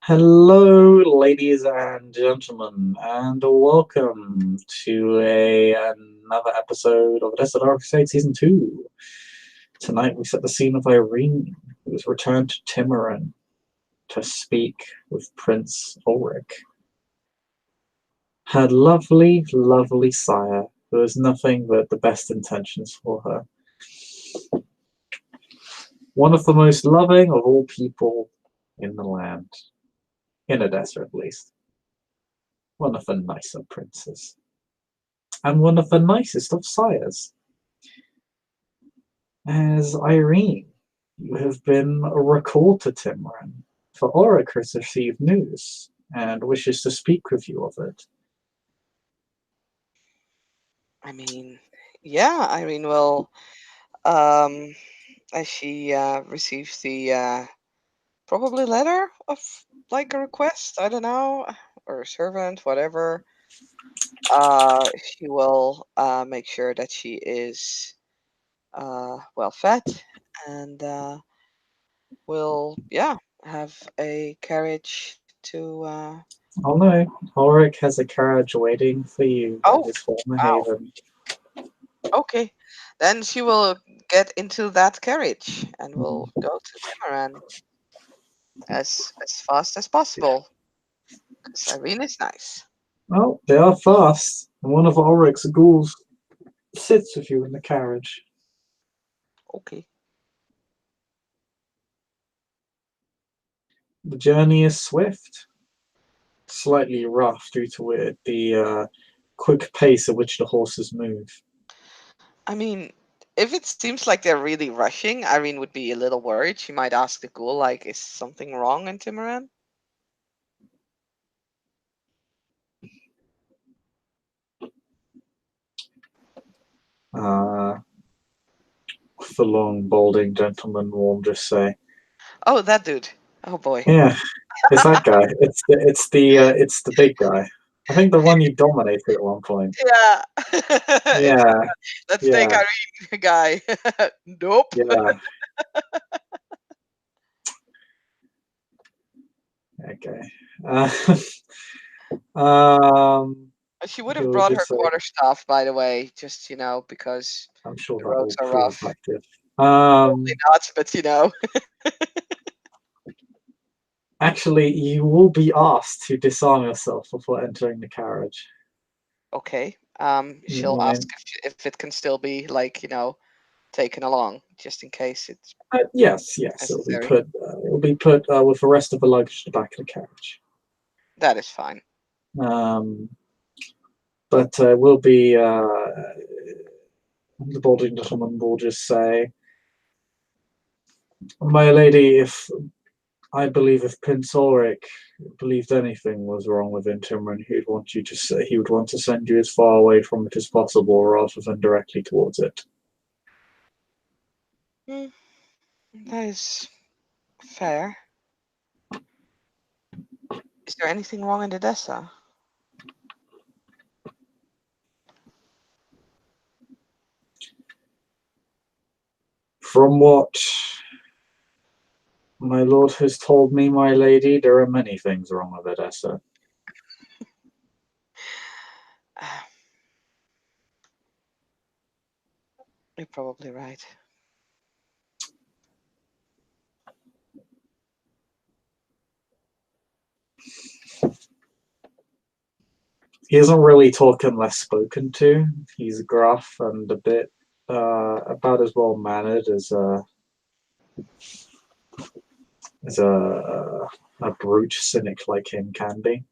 Hello, ladies and gentlemen, and welcome to another episode of Desert Dark Crusade Season 2. Tonight we set the scene of Eirejne, who has returned to Timurin to speak with Prince Ulric. Her lovely, lovely sire, who has nothing but the best intentions for her. One of the most loving of all people in the land. In Odessa, at least. One of the nicer princes. And one of the nicest of sires. As Eirejne, you have been recalled to Timurin, for Ulric has received news and wishes to speak with you of it. I mean, yeah, well, um, as she receives the probably letter of like a request, I don't know, or a servant, whatever, she will make sure that she is well fed and will, yeah, have a carriage to. Oh no, Ulric has a carriage waiting for you at Oh, his former wow. haven. Okay, then she will get into that carriage and will go to Tamaran as fast as possible because Irene is nice. Oh, they are fast, and one of Ulric's ghouls sits with you in the carriage. Okay. The journey is swift, slightly rough due to the quick pace at which the horses move. I mean, if it seems like they're really rushing, Irene would be a little worried. She might ask the ghoul, like, is something wrong in Timoran? Uh, the long, balding gentleman will just say, Oh, that dude. Oh boy. "Yeah, it's that guy. It's the big guy. I think the one you dominated at one point. Yeah. It's Yeah, let's take yeah, Irene guy. Nope. yeah. Okay. Uh, um, She would he have will brought her just say, quarterstaff, by the way, just because "I'm sure the that roads will are prove rough. effective." Probably not, but Actually, you will be asked to disarm yourself before entering the carriage. Okay. She'll ask Yeah. if it can still be like, taken along, just in case it's Yes. necessary. It'll be put with the rest of the luggage at the back of the carriage. That is fine. Um, but will be the balding gentleman will just say, "My lady, if I believe if Prince Ulric believed anything was wrong with Intimron, he would want to send you as far away from it as possible, rather than directly towards it." Hmm, that is fair. Is there anything wrong in Odessa? From what my lord has told me, my lady, there are many things wrong with Edessa. You're probably right. He isn't really talk unless spoken to. He's gruff and a bit about as well mannered as a brute cynic like him can be.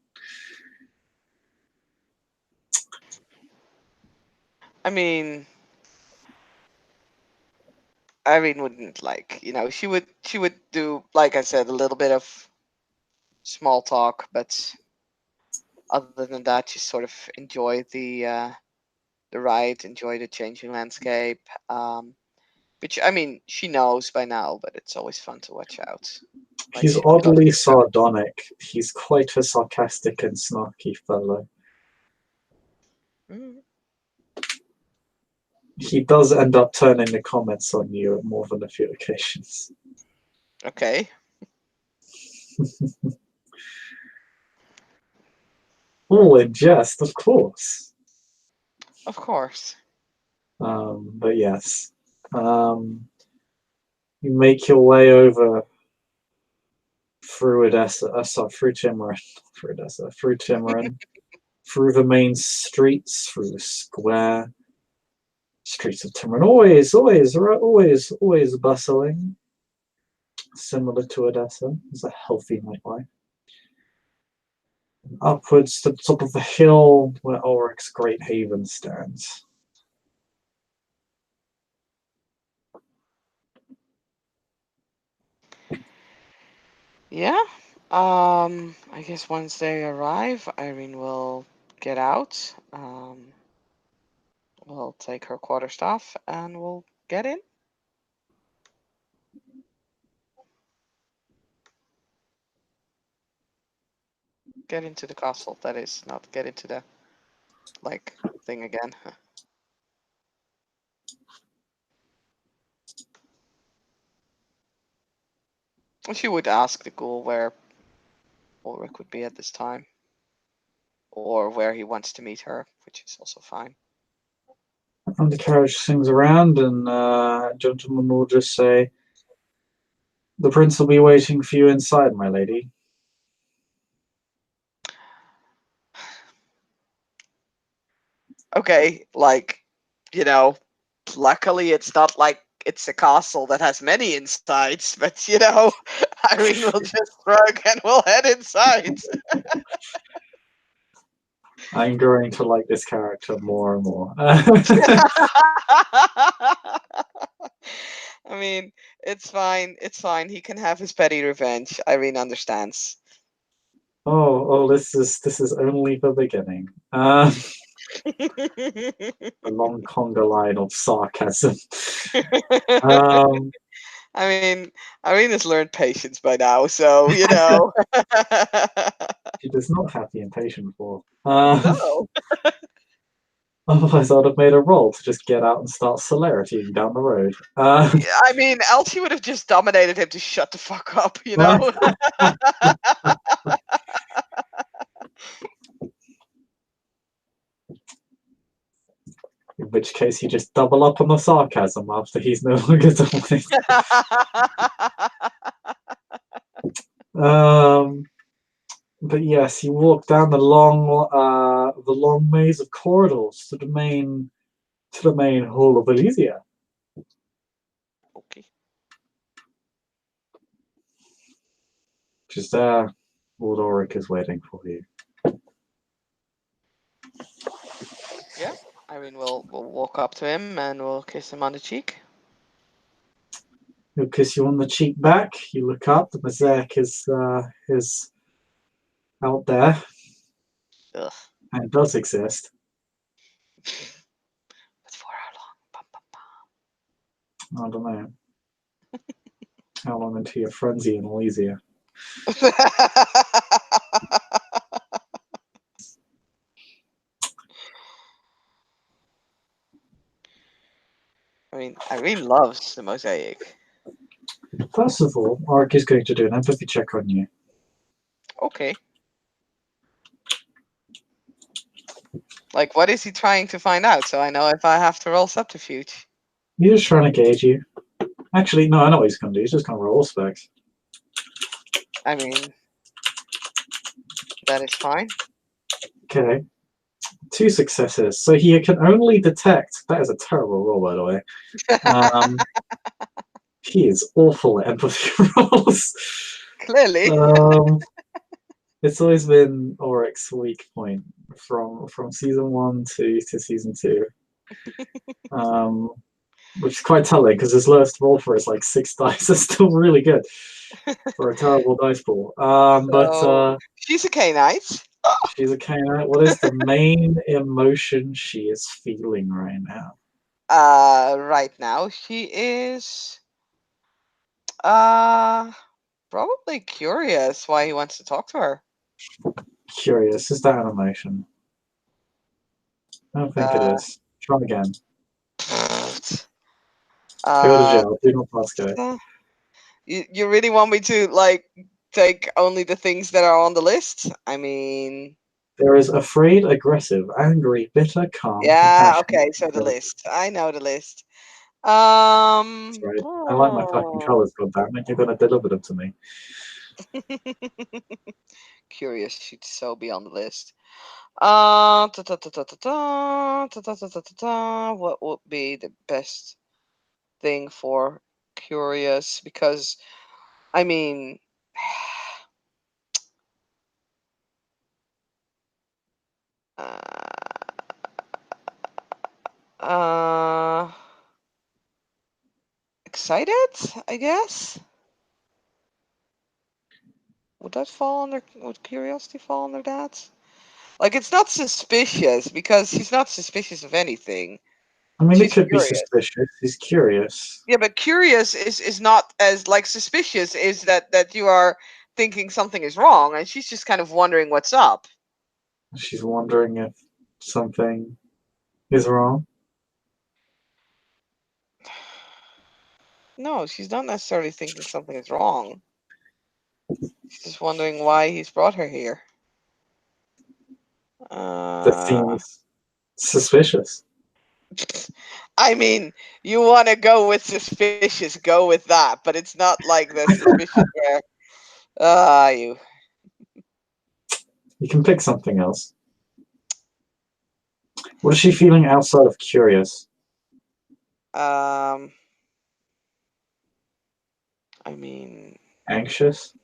I mean, Irene wouldn't she would do, like I said, a little bit of small talk, but other than that, just sort of enjoy the ride, enjoy the changing landscape. Which I mean, she knows by now, but it's always fun to watch out. Like He's she loves oddly to travel. sardonic. He's quite a sarcastic and snarky fellow. Mm, He does end up turning the comments on you at more than a few occasions. okay. All in jest, of course. Of course. But yes. You make your way over through Odessa, through Timurin, through Odessa, through Timurin, through the main streets, through the square streets of Timurin. Always bustling, similar to Odessa. It's a healthy nightlife. Upwards to the top of the hill where Ulric's Great Haven stands. Yeah. I guess once they arrive, Eirene will get out. We'll take her quarterstaff and we'll get in. Get into the castle. That is, not get into the thing again. She would ask the ghoul where Ulric would be at this time, or where he wants to meet her, which is also fine. And the carriage swings around, and a gentleman will just say, "The prince will be waiting for you inside, my lady." Okay, luckily it's not like it's a castle that has many insides, but Irene will just shrug and we'll head inside. I'm growing to like this character more and more. I mean, it's fine. It's fine. He can have his petty revenge. Irene understands. This is only the beginning. A long conga line of sarcasm. I mean, Irene has learned patience by now, so She does not have the impatient for. No. Otherwise, I'd have made a roll to just get out and start celeritying down the road. I mean, Elsie would have just dominated him to shut the fuck up, you know? In which case, you just double up on the sarcasm after he's no longer dominating. But yes, you walk down the long maze of corridors to the main hall of Elysia. Okay. Just there, Lord Ulric is waiting for you. Yeah, Irene will walk up to him and we'll kiss him on the cheek. He'll kiss you on the cheek back. You look up, the Mazek is out there. Ugh. And does exist. But for how long? Bum, bum, I don't know. How long until your frenzy in Elysia? I mean, Irene loves the mosaic. First of all, Ulric is going to do an empathy check on you. Okay. Like, what is he trying to find out? So I know if I have to roll subterfuge. He's just trying to gauge you. Actually, no, I know what he's going to do. He's just going to roll specs. I mean, that is fine. Okay. 2 successes. So he can only detect. That is a terrible roll, by the way. He is awful at empathy rolls. Clearly. It's always been Ulric's weak point from season 1 to season 2. Which is quite telling because his lowest roll for is like 6 dice. Is still really good for a terrible dice pool. But she's a K-Knight. She's a Canite. What is the main emotion she is feeling right now? Right now she is probably curious why he wants to talk to her. Curious. Is that an emotion? I don't think it is. Try again. Go to jail. Do not pass go. You really want me to take only the things that are on the list? I mean, There is afraid, aggressive, angry, bitter, calm, Yeah, compassionate. okay, so the list. I know the list. That's right. I like my fucking colours, goddammit. You're gonna deliver them to me. Curious should so be on the list. What would be the best thing for Curious? Because I mean, uh, uh, excited, I guess. Would that fall under? Would curiosity fall under that? Like, it's not suspicious because she's not suspicious of anything. I mean, it She's could be curious. suspicious. He's curious. Yeah, but curious is not as like suspicious is that you are thinking something is wrong, and she's just kind of wondering what's up. She's wondering if something is wrong. No, she's not necessarily thinking something is wrong. She's just wondering why he's brought her here. That Uh, seems suspicious. I mean, you want to go with suspicious, go with that, but it's not like the suspicious where you. You can pick something else. What is she feeling outside of curious? Um, I mean, Anxious?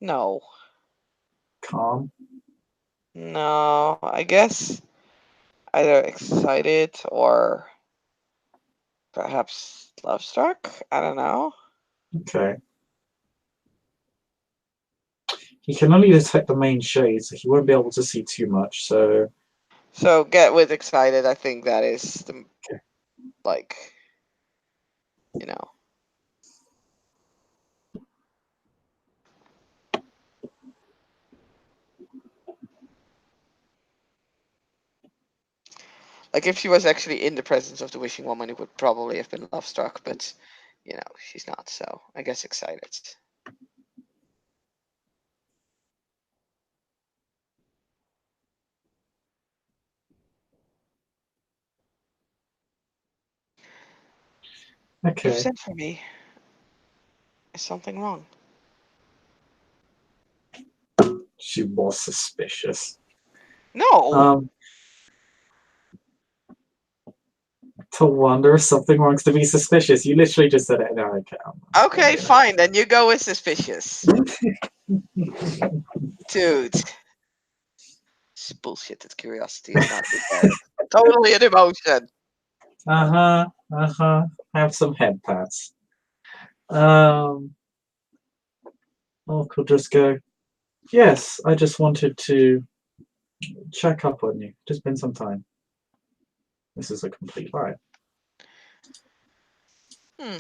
no, Calm? no. I guess either excited or perhaps love struck. I don't know. Okay. He can only detect the main shade, so he won't be able to see too much. So, So get with excited. I think that is the okay. like you know. Like if she was actually in the presence of the wishing woman, it would probably have been love struck, but she's not. So I guess excited. You've Okay. sent for me. Is something wrong? She was suspicious. No. Um, to wonder if something wrong's to be suspicious. You literally just said it. No, okay. Okay, fine. Then you go with suspicious, dude. It's bullshit. That curiosity is not there. Totally an emotion. Uh-huh. Uh-huh. Have some head pats. Um, or could just go, yes, I just wanted to check up on you. Just been some time. This is a complete lie. Hmm.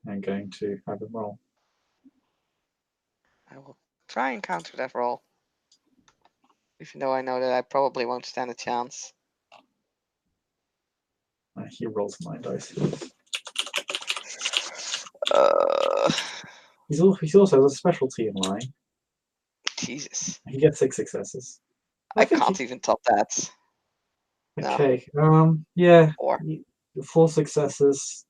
I'm going to have him roll. I will try and counter that roll, even though I know that I probably won't stand a chance. He rolls 9 dice. Uh, He also has a specialty in lying. Jesus. He gets 6 successes. I I think can't he. even top that. No. Okay. Yeah. 4. 4 successes.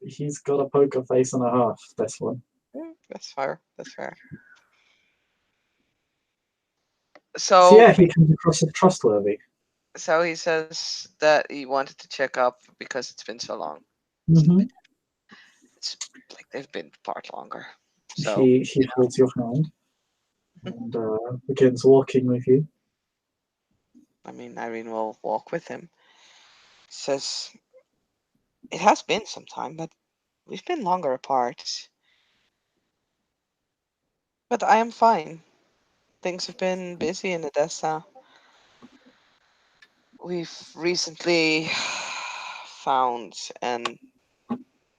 He's got a poker face and a half. This one. That's fair. That's fair. So So, yeah, he comes across as trustworthy. so he says that he wanted to check up because it's been so long. Hmm. It's like they've been far longer. So, He holds your hand and begins walking with you. I mean, Irene will walk with him. Says it has been some time, but we've been longer apart. But I am fine. Things have been busy in Odessa. We've recently found and,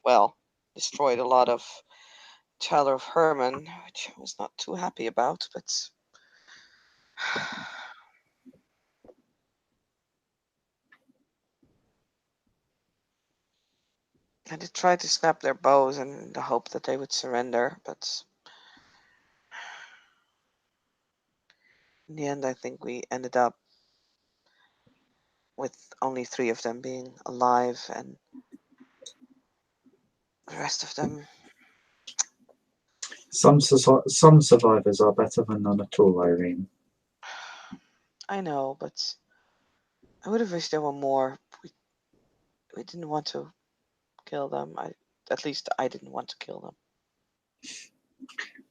well, destroyed a lot of Children of Herman, which I was not too happy about, but I did try to snap their bows in the hope that they would surrender, but In the end, I think we ended up with only 3 of them being alive, and the rest of them. Some survivors are better than none at all, Irene. I know, but I would have wished there were more. We didn't want to kill them. At least I didn't want to kill them.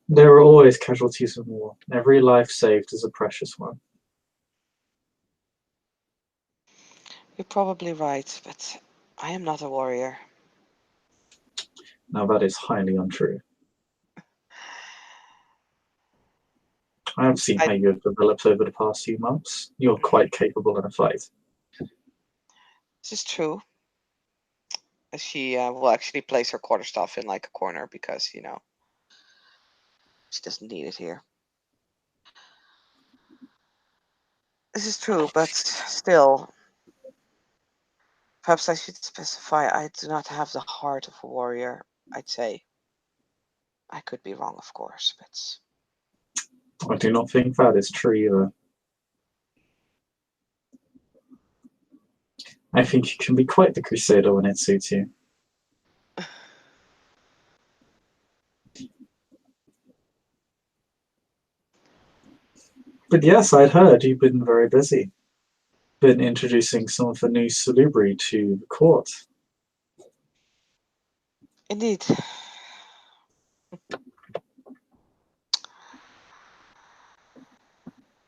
There are always casualties in war. Every life saved is a precious one. You're probably right, but I am not a warrior. Now that is highly untrue. I have seen I, how you have developed over the past few months. You're quite capable in a fight. this is true. She will actually place her quarterstaff in like a corner because she doesn't need it here. This is true, but still, perhaps I should specify I do not have the heart of a warrior. I'd say. I could be wrong, of course, but I do not think that is true either. I think you can be quite the crusader when it suits you. But yes, I'd heard you've been very busy. Been introducing some of the new salubri to the court. indeed.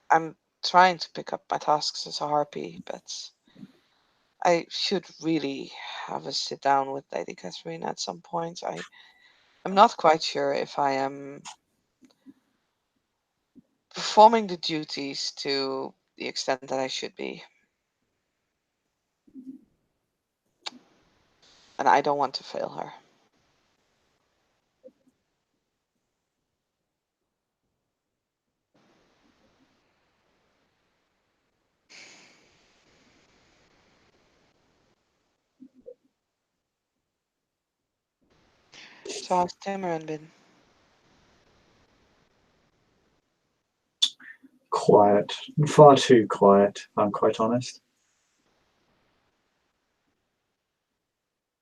I'm trying to pick up my tasks as a harpy, but I should really have a sit down with Lady Catherine at some point. I'm not quite sure if I am performing the duties to the extent that I should be. And I don't want to fail her. So how's Tamarin been? Quiet. Far too quiet, if I'm quite honest.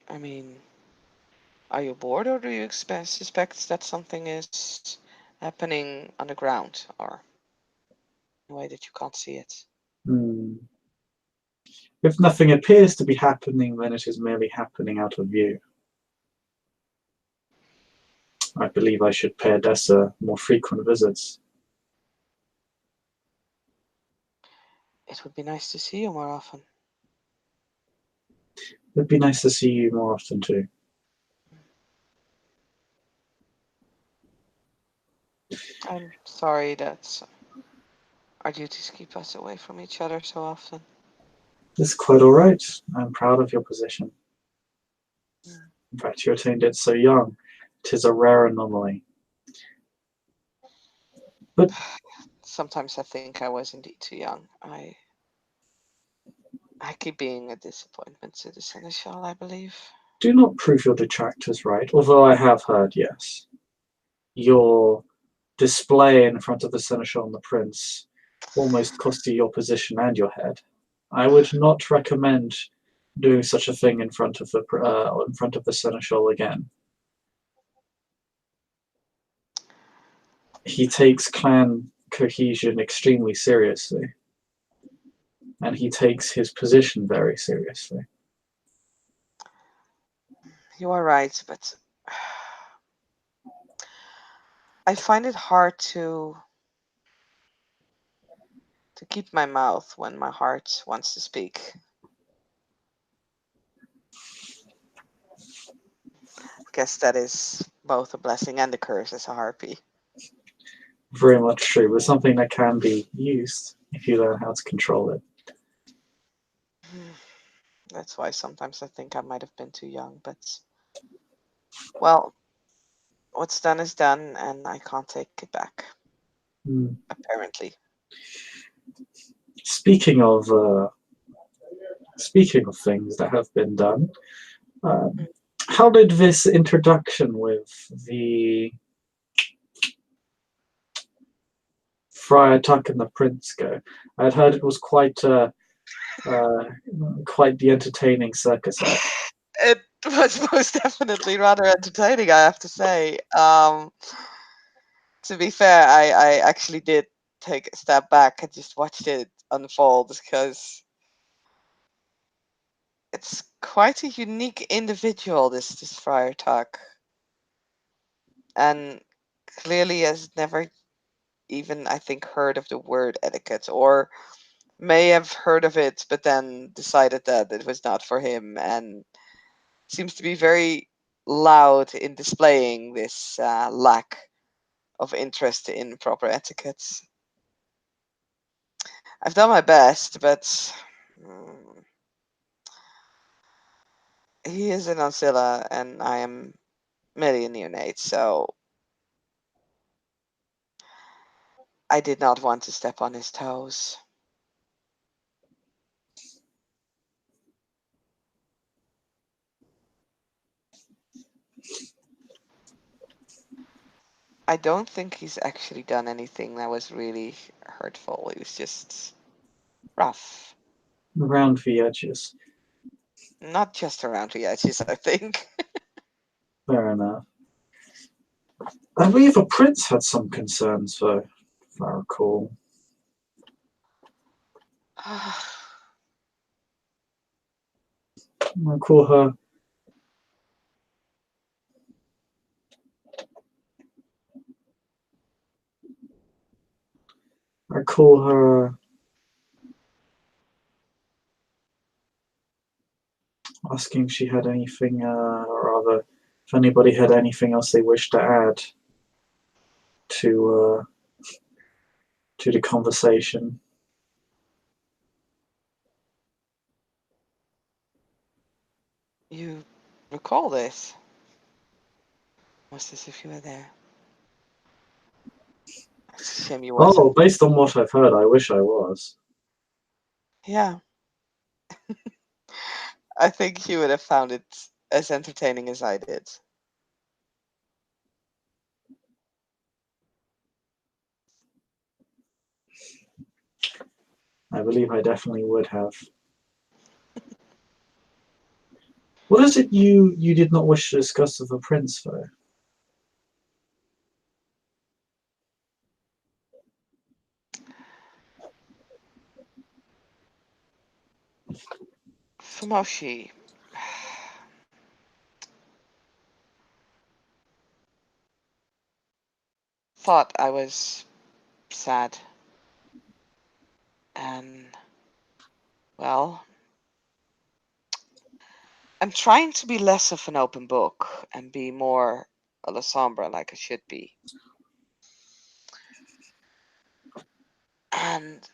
I mean, are you bored, or do you suspect that something is happening underground, or in a way that you can't see it? If nothing appears to be happening, then it is merely happening out of view. I believe I should pay Odessa more frequent visits. It would be nice to see you more often. It'd be nice to see you more often too. I'm sorry that our duties keep us away from each other so often. It's quite all right. I'm proud of your position. Mm. In fact, you attained it so young. 'Tis a rare anomaly. But Sometimes I think I was indeed too young. I keep being a disappointment to the Seneschal, I believe. do not prove your detractors right, although I have heard, yes. Your display in front of the Seneschal and the Prince almost cost you your position and your head. I would not recommend doing such a thing in front of the Seneschal again. He takes clan cohesion extremely seriously, and he takes his position very seriously. You are right, but I find it hard to keep my mouth when my heart wants to speak. I guess that is both a blessing and a curse as a harpy. Very much true, but something that can be used if you learn how to control it. That's why sometimes I think I might have been too young, but well, what's done is done, and I can't take it back. Apparently. Speaking of things that have been done, how did this introduction with the Friar Tuck and the Prince go. I'd heard it was uh, quite the entertaining circus act. It was most definitely rather entertaining, I have to say. To be fair, I actually did take a step back and just watched it unfold because it's quite a unique individual, this Friar Tuck, and clearly has never even, I think, heard of the word etiquette, or may have heard of it, but then decided that it was not for him, and seems to be very loud in displaying this lack of interest in proper etiquette. I've done my best, but mm, he is an Ancilla, and I am merely a neonate, so I did not want to step on his toes. I don't think he's actually done anything that was really hurtful. He was just rough. Around the edges. Not just around the edges, I think. Fair enough. I believe the Prince had some concerns, though, if I recall. I call her. I call her asking if she had anything, or rather, if anybody had anything else they wished to add to to the conversation. You recall this? Almost as if you were there. It's a shame you Oh, wasn't. based on what I've heard, I wish I was. Yeah, I think you would have found it as entertaining as I did. I believe I definitely would have. What is it you did not wish to discuss with the Prince, though? Fumoshi thought I was sad. And, well, I'm trying to be less of an open book and be more a La Sombra like I should be. And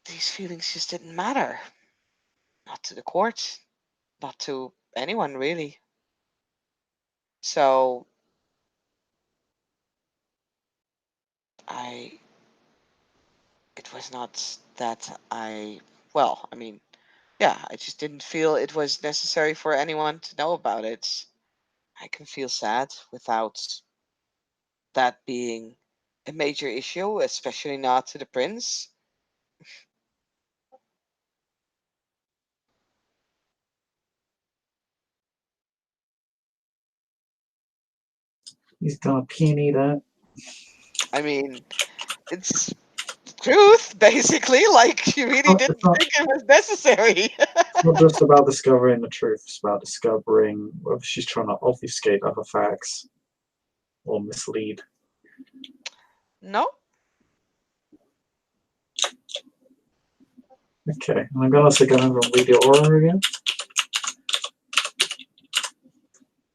these feelings just didn't matter. Not to the court, not to anyone really. So I it was not that well, I mean, yeah, I just didn't feel it was necessary for anyone to know about it. I can feel sad without that being a major issue, especially not to the prince. He's gonna peony that. I mean, it's the truth, basically. Like, she really Oh, it's didn't not. think it was necessary. It's not just about discovering the truth. It's about discovering whether she's trying to obfuscate other facts or mislead. No? Okay, I'm gonna also go over and read your aura again.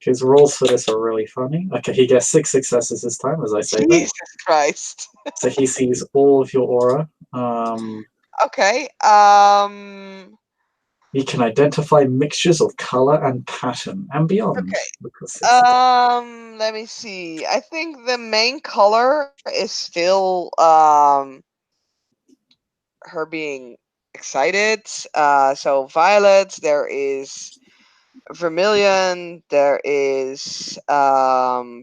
His rolls for this are really funny. Okay, he gets 6 successes this time, as I say that. Jesus Christ. So he sees all of your aura. Okay. He can identify mixtures of color and pattern and beyond. Okay. Because it's Let me see. I think the main color is still her being excited. So violet, there is vermilion, there is I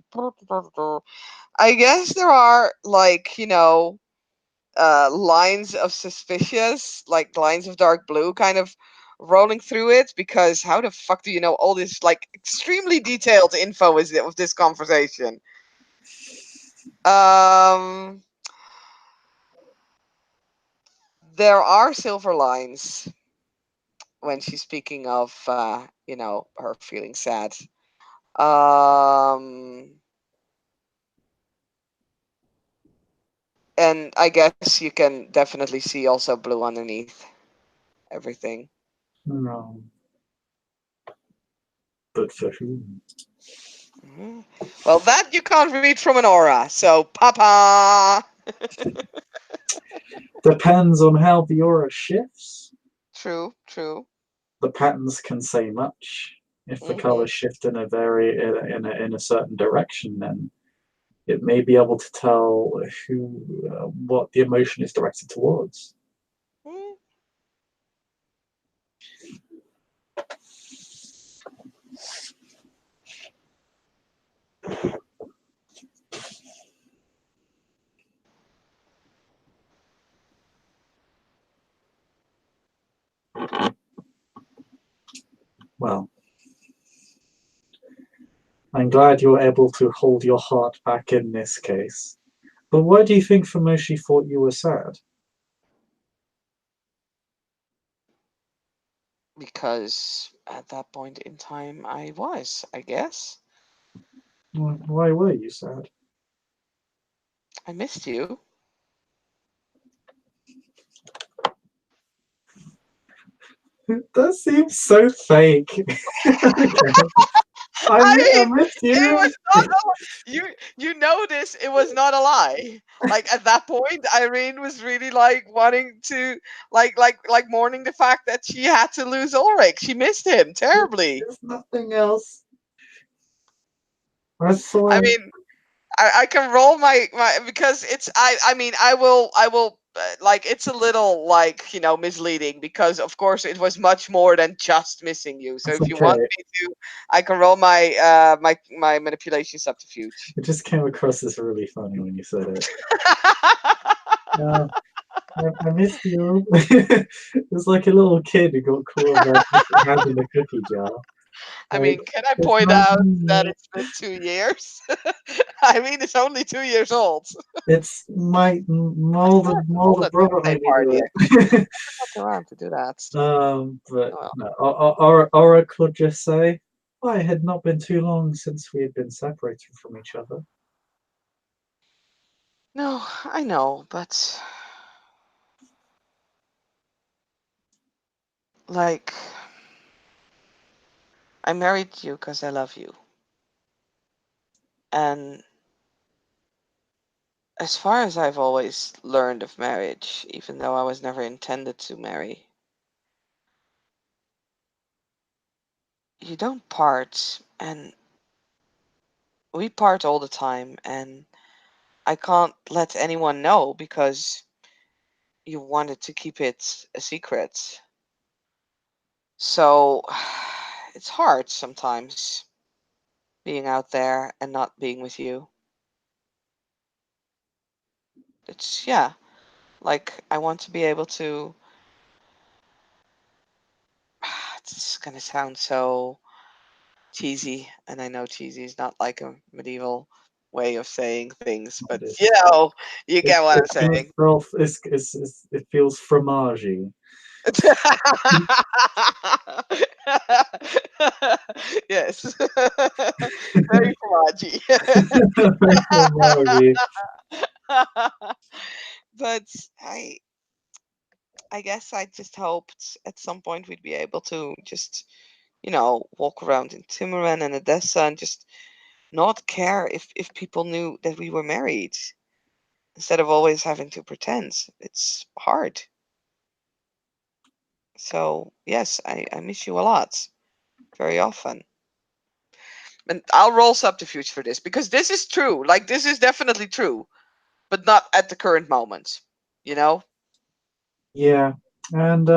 guess there are, like, lines of suspicious, like lines of dark blue, kind of rolling through it. Because how the fuck do you know all this like extremely detailed info is of this conversation? Um, there are silver lines when she's speaking of, her feeling sad. Um, and I guess you can definitely see also blue underneath everything. No, but for whom? Mhm. Well, that you can't read from an aura, so papa. Depends on how the aura shifts. True, true. The patterns can say much. If the Hmm. colors shift in a very in a certain direction, then it may be able to tell who what the emotion is directed towards. Well, I'm glad you were able to hold your heart back in this case. But why do you think Famoshi thought you were sad? Because at that point in time, I was, I guess. Why were you sad? I missed you. That seems so fake. I I mean, missed it you. was not you know this. It was not a lie. Like at that point, Irene was really like wanting to like mourning the fact that she had to lose Ulrich. She missed him terribly. There's nothing else. I I swear. mean, I can roll my because it's I mean I will like it's a little like misleading because of course it was much more than just missing you. So It's if you want okay. me to, I can roll my my manipulation subterfuge. It just came across as really funny when you said it. Uh, I missed you. It's like a little kid who got caught with their hand in a cookie jar. I Like, mean, can I it's point not out that me. it's been 2 years? I mean, it's only 2 years old. It's my I still have to hold older a brother birthday made me party. do Actually, it. got around to do that. But Well, no, Aura could just say, "Why it had not been too long since we had been separated from each other." no, I know, but like, I married you because I love you, and as far as I've always learned of marriage, even though I was never intended to marry, you don't part, and we part all the time, and I can't let anyone know because you wanted to keep it a secret. So it's hard sometimes being out there and not being with you. It's, yeah, like I want to be able to. It's gonna sound so cheesy, and I know cheesy is not like a medieval way of saying things, but It you get what I'm saying. it feels fromagey. Yes, very fromagey. Fromagey. But I guess I just hoped at some point we'd be able to just, walk around in Timuran and Odessa and just not care if people knew that we were married instead of always having to pretend. It's hard. So, yes, I miss you a lot, very often. And I'll roll subterfuge for this because this is true. Like, this is definitely true, but not at the current moment, you know? Yeah, and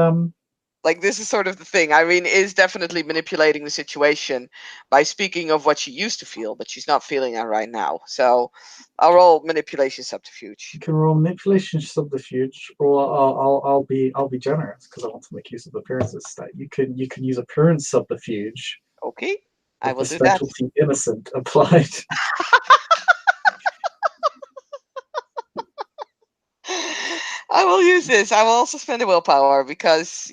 Like, this is sort of the thing. Irene is definitely manipulating the situation by speaking of what she used to feel, but she's not feeling that right now. So I'll roll manipulation subterfuge. You can roll manipulation subterfuge, or I'll be generous because I want to make use of appearances stat. You can use appearance subterfuge Okay, I with will the do that. specialty innocent applied. I will use this. I will also spend a willpower because,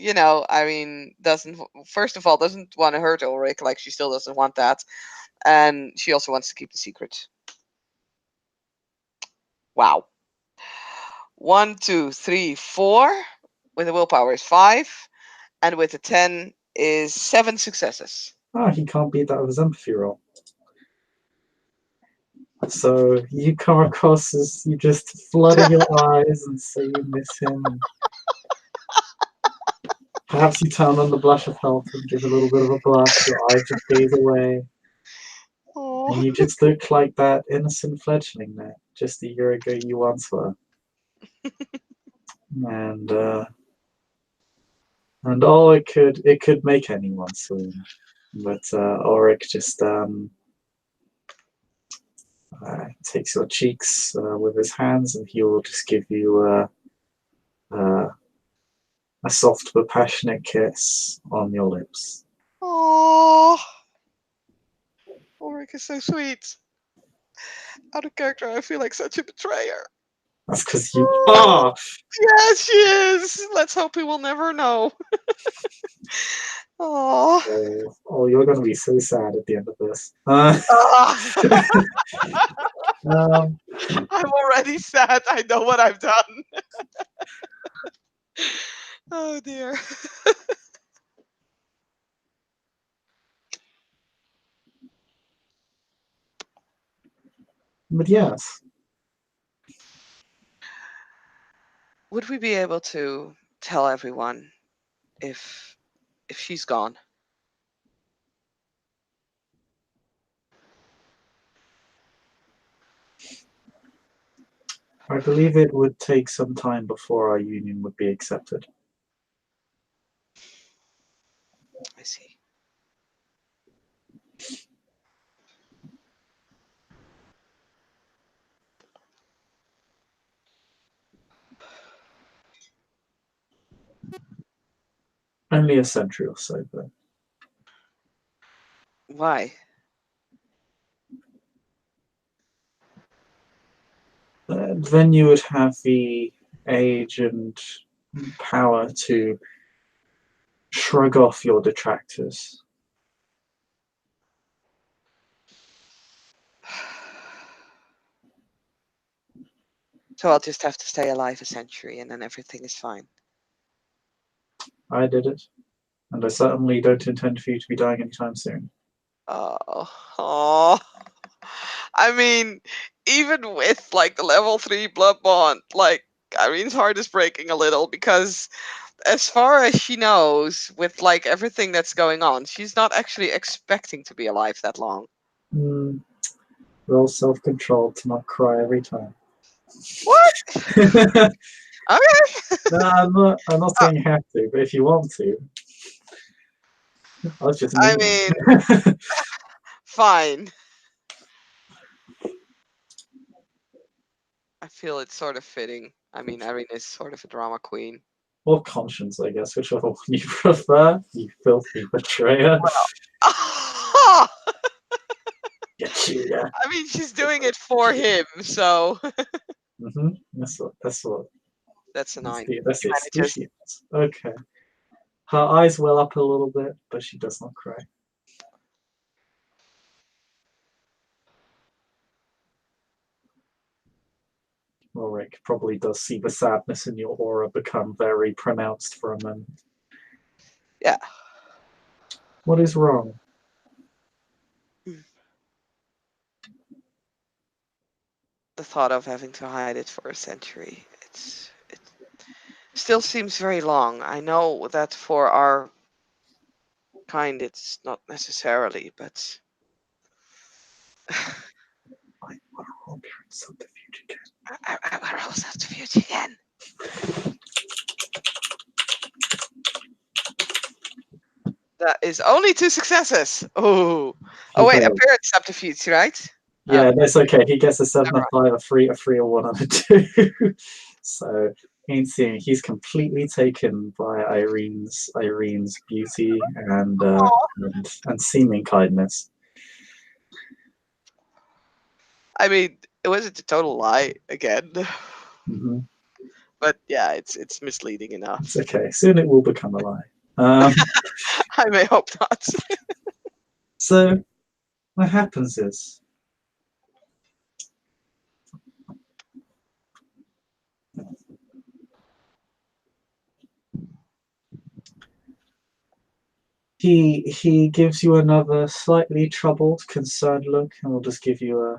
Irene doesn't, first of all, doesn't want to hurt Ulric. Like, she still doesn't want that. And she also wants to keep the secret. Wow. 1, 2, 3, 4. With a willpower is 5. And with a 10 is 7 successes. He can't beat that with his empathy roll. So you come across as you just flutter your eyes and say you miss him. And perhaps you turn on the blush of health and give a little bit of a blush. Your eyes just gaze away. And Oh. you just look like that innocent fledgling that just a year ago you once were. And it could make anyone swoon. But Ulric just takes your cheeks with his hands, and he will just give you a soft but passionate kiss on your lips. Oh. Ulrich is so sweet. Out of character, I feel like such a betrayer. That's because you are. Yes, she is. Let's hope he will never know. Oh. You're going to be so sad at the end of this. Um, I'm already sad. I know what I've done. Oh dear. but yes, Would we be able to tell everyone if she's gone? I believe it would take some time before our union would be accepted. I see. Only a century or so, though. Why? Then you would have the age and power to shrug off your detractors. So I'll just have to stay alive a century and then everything is fine. I did it, and I certainly don't intend for you to be dying anytime soon. Oh. I mean, even with like the level 3 blood bond, like Irene's heart is breaking a little because as far as she knows, with like everything that's going on, she's not actually expecting to be alive that long. Roll self-control to not cry every time. What? Okay. No, I'm not saying you have to, but if you want to, I was just I meaning. mean, fine. I feel it's sort of fitting. I mean, Irene is sort of a drama queen. Or conscience, I guess, whichever one you prefer, you filthy betrayer. I Get you, yeah. mean, she's doing it for him, so That's what. that's a 9. That's it. Kind of just Species. Okay. Her eyes well up a little bit, but she does not cry. Ulrich probably does see the sadness in your aura become very pronounced for a moment. yeah. What is wrong? The thought of having to hide it for a century. It still seems very long. I know that for our kind it's not necessarily, but I want to roll appearance subterfuge again. I roll subterfuge again. That is only 2 successes. Oh. He Oh wait, failed. appearance subterfuge, right? Yeah, Oh, that's okay. He gets a 7, never a 5, a 3, a 3, a 1, and a 2. So he's completely taken by Irene's beauty mind. and seeming kindness. I mean, it wasn't a total lie again, Hmm. but yeah, it's misleading It's enough. okay. Soon it will become a lie. Um, I may hope not. so what happens is he gives you another slightly troubled, concerned look, and will just give you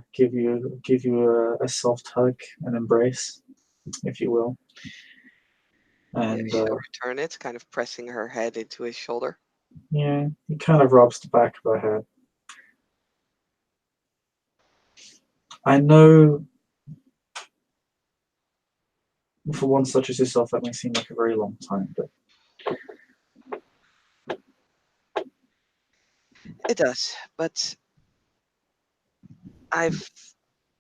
a soft hug and embrace, if you will. Yeah, And she'll return it, kind of pressing her head into his shoulder. yeah, he kind of rubs the back of her head. I know for one such as yourself that may seem like a very long time, but It does, but I've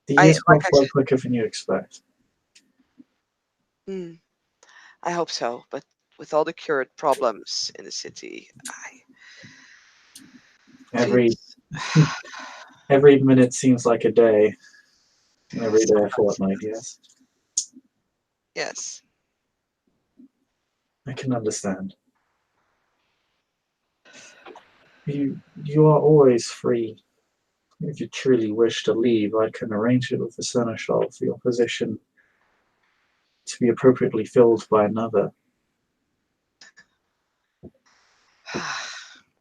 the I years like pass I by said. quicker than you expect. Hmm, I hope so, but with all the current problems in the city, I Every feels every minute seems like a day, and every day a sometimes fortnight. Yes, yes. I can understand. You are always free. If you truly wish to leave, I can arrange it with the seneschal for your position to be appropriately filled by another.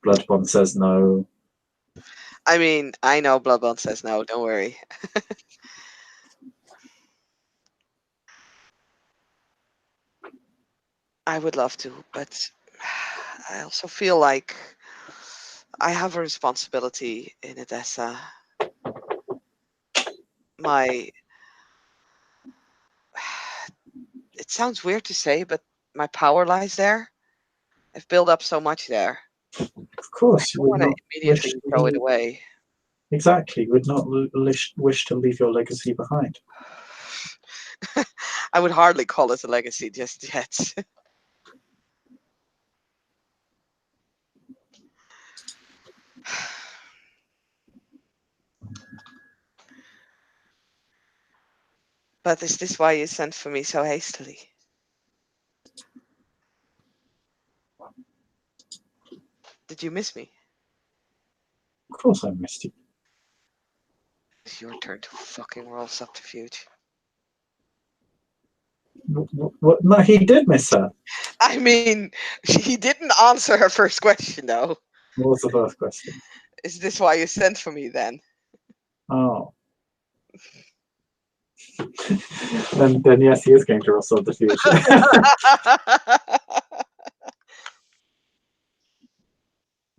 Bloodbond says no. I mean, I know Bloodbond says no. Don't worry. I would love to, but I also feel like I have a responsibility in Odessa. My it sounds weird to say, but my power lies there. I've built up so much there. Of I course, you don't would want to not wish immediately to throw it leave. away. Exactly, would not wish to leave your legacy behind. I would hardly call it a legacy just yet. But is this why you sent for me so hastily? Did you miss me? Of course, I missed you. It's your turn to fucking roll subterfuge. What? No, he did miss her. I mean, he didn't answer her first question though. What was the first question? Is this why you sent for me then? Oh. Then yes, he is going to roll subterfuge.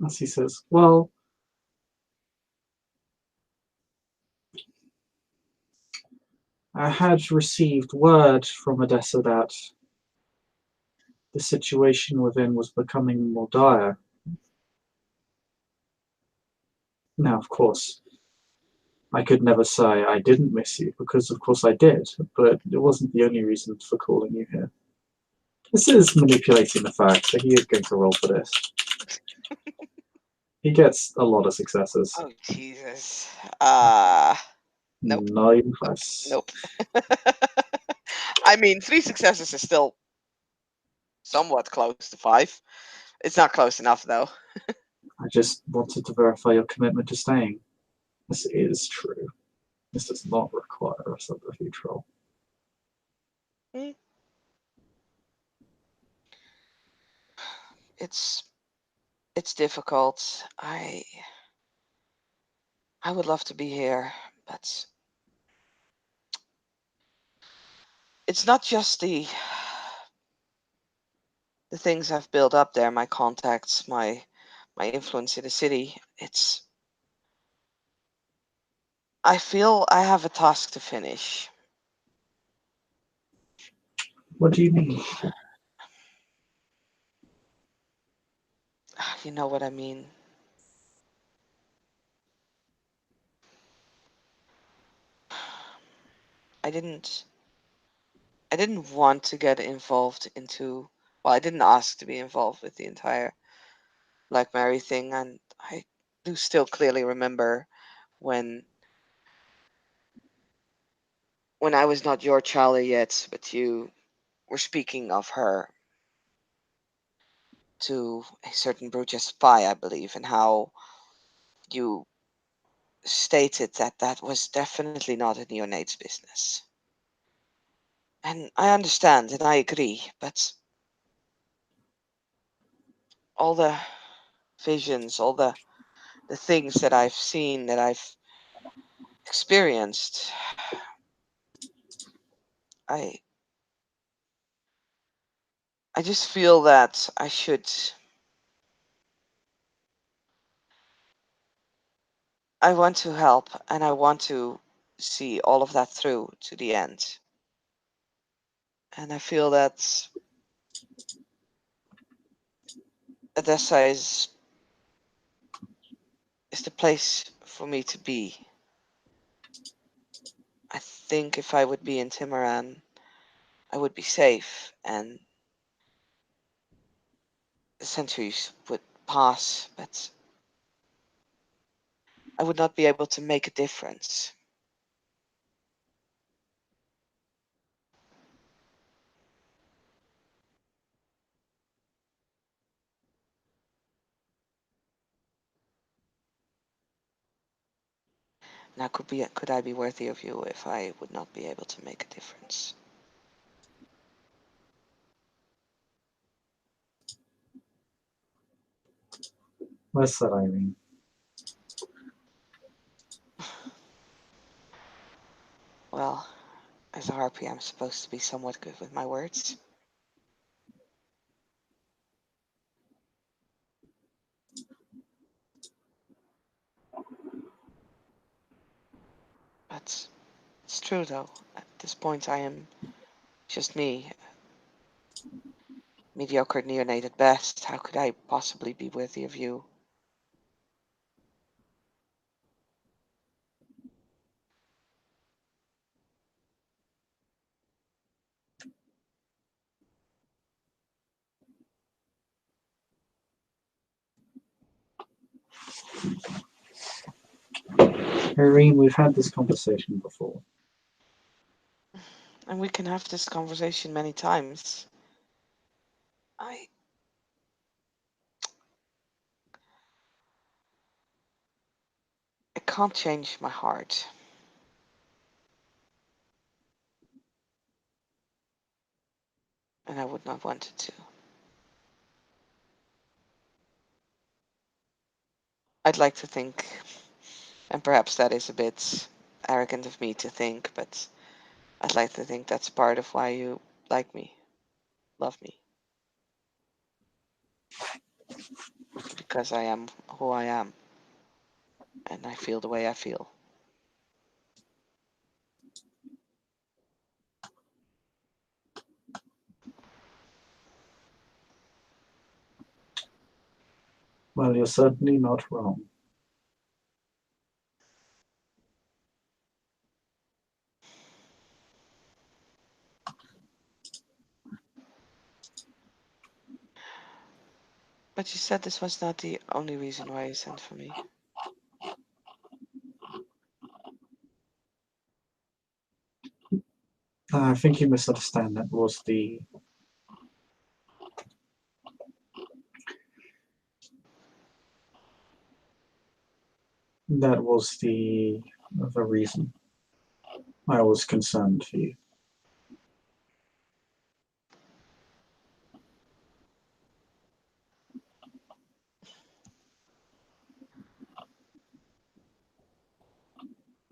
As he says, well, I had received word from Odessa that the situation within was becoming more dire. Now, of course, I could never say I didn't miss you, because of course I did, but it wasn't the only reason for calling you here. This is manipulating the facts, so he is going to roll for this. He gets a lot of successes. Oh Jesus. Nope. Nope. Nice. Nope. I mean, 3 successes is still somewhat close to 5. It's not close enough though. I just wanted to verify your commitment to staying. This is true. This does not require a subterfuge roll. Hmm. It's it's difficult. I would love to be here, but it's not just the things I've built up there, my contacts, my influence in the city. It's I feel I have a task to finish. What do you mean? You know what I mean. I didn't I didn't want to get involved into, well, I didn't ask to be involved with the entire Black Mary thing, and I do still clearly remember when when I was not your Charlie yet, but you were speaking of her to a certain Bruges spy, I believe, and how you stated that that was definitely not a neonate's business. And I understand and I agree, but all the visions, all the things that I've seen, that I've experienced, I I just feel that I want to help and I want to see all of that through to the end. And I feel that Odessa is the place for me to be. I think if I would be in Timuran, I would be safe and the centuries would pass, but I would not be able to make a difference. Now, could I be worthy of you if I would not be able to make a difference? Where's that, Eirene? Well, as a harpy, I'm supposed to be somewhat good with my words. But it's true, though. At this point, I am just me, mediocre neonate at best. How could I possibly be worthy of you? Eirene, we've had this conversation before. And we can have this conversation many times. I I can't change my heart. And I would not want it to. I'd like to think, and perhaps that is a bit arrogant of me to think, but I'd like to think that's part of why you like me, love me, because I am who I am, and I feel the way I feel. Well, you're certainly not wrong. But you said this was not the only reason why you sent for me. I think you misunderstand. That was the reason I was concerned for you.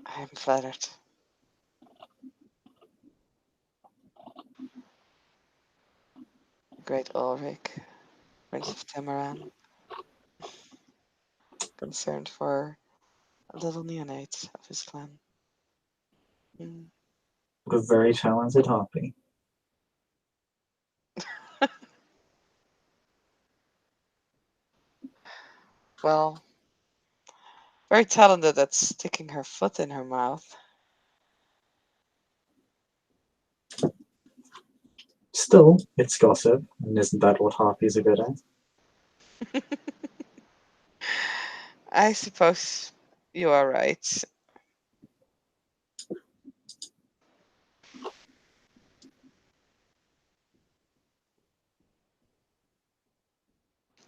I am flattered. Great Ulric, Prince of Tamaran, concerned for a little neonate of his clan. Mm. A very talented harpy. well, very talented at sticking her foot in her mouth. Still, it's gossip, and isn't that what harpies are good at? I suppose you are right.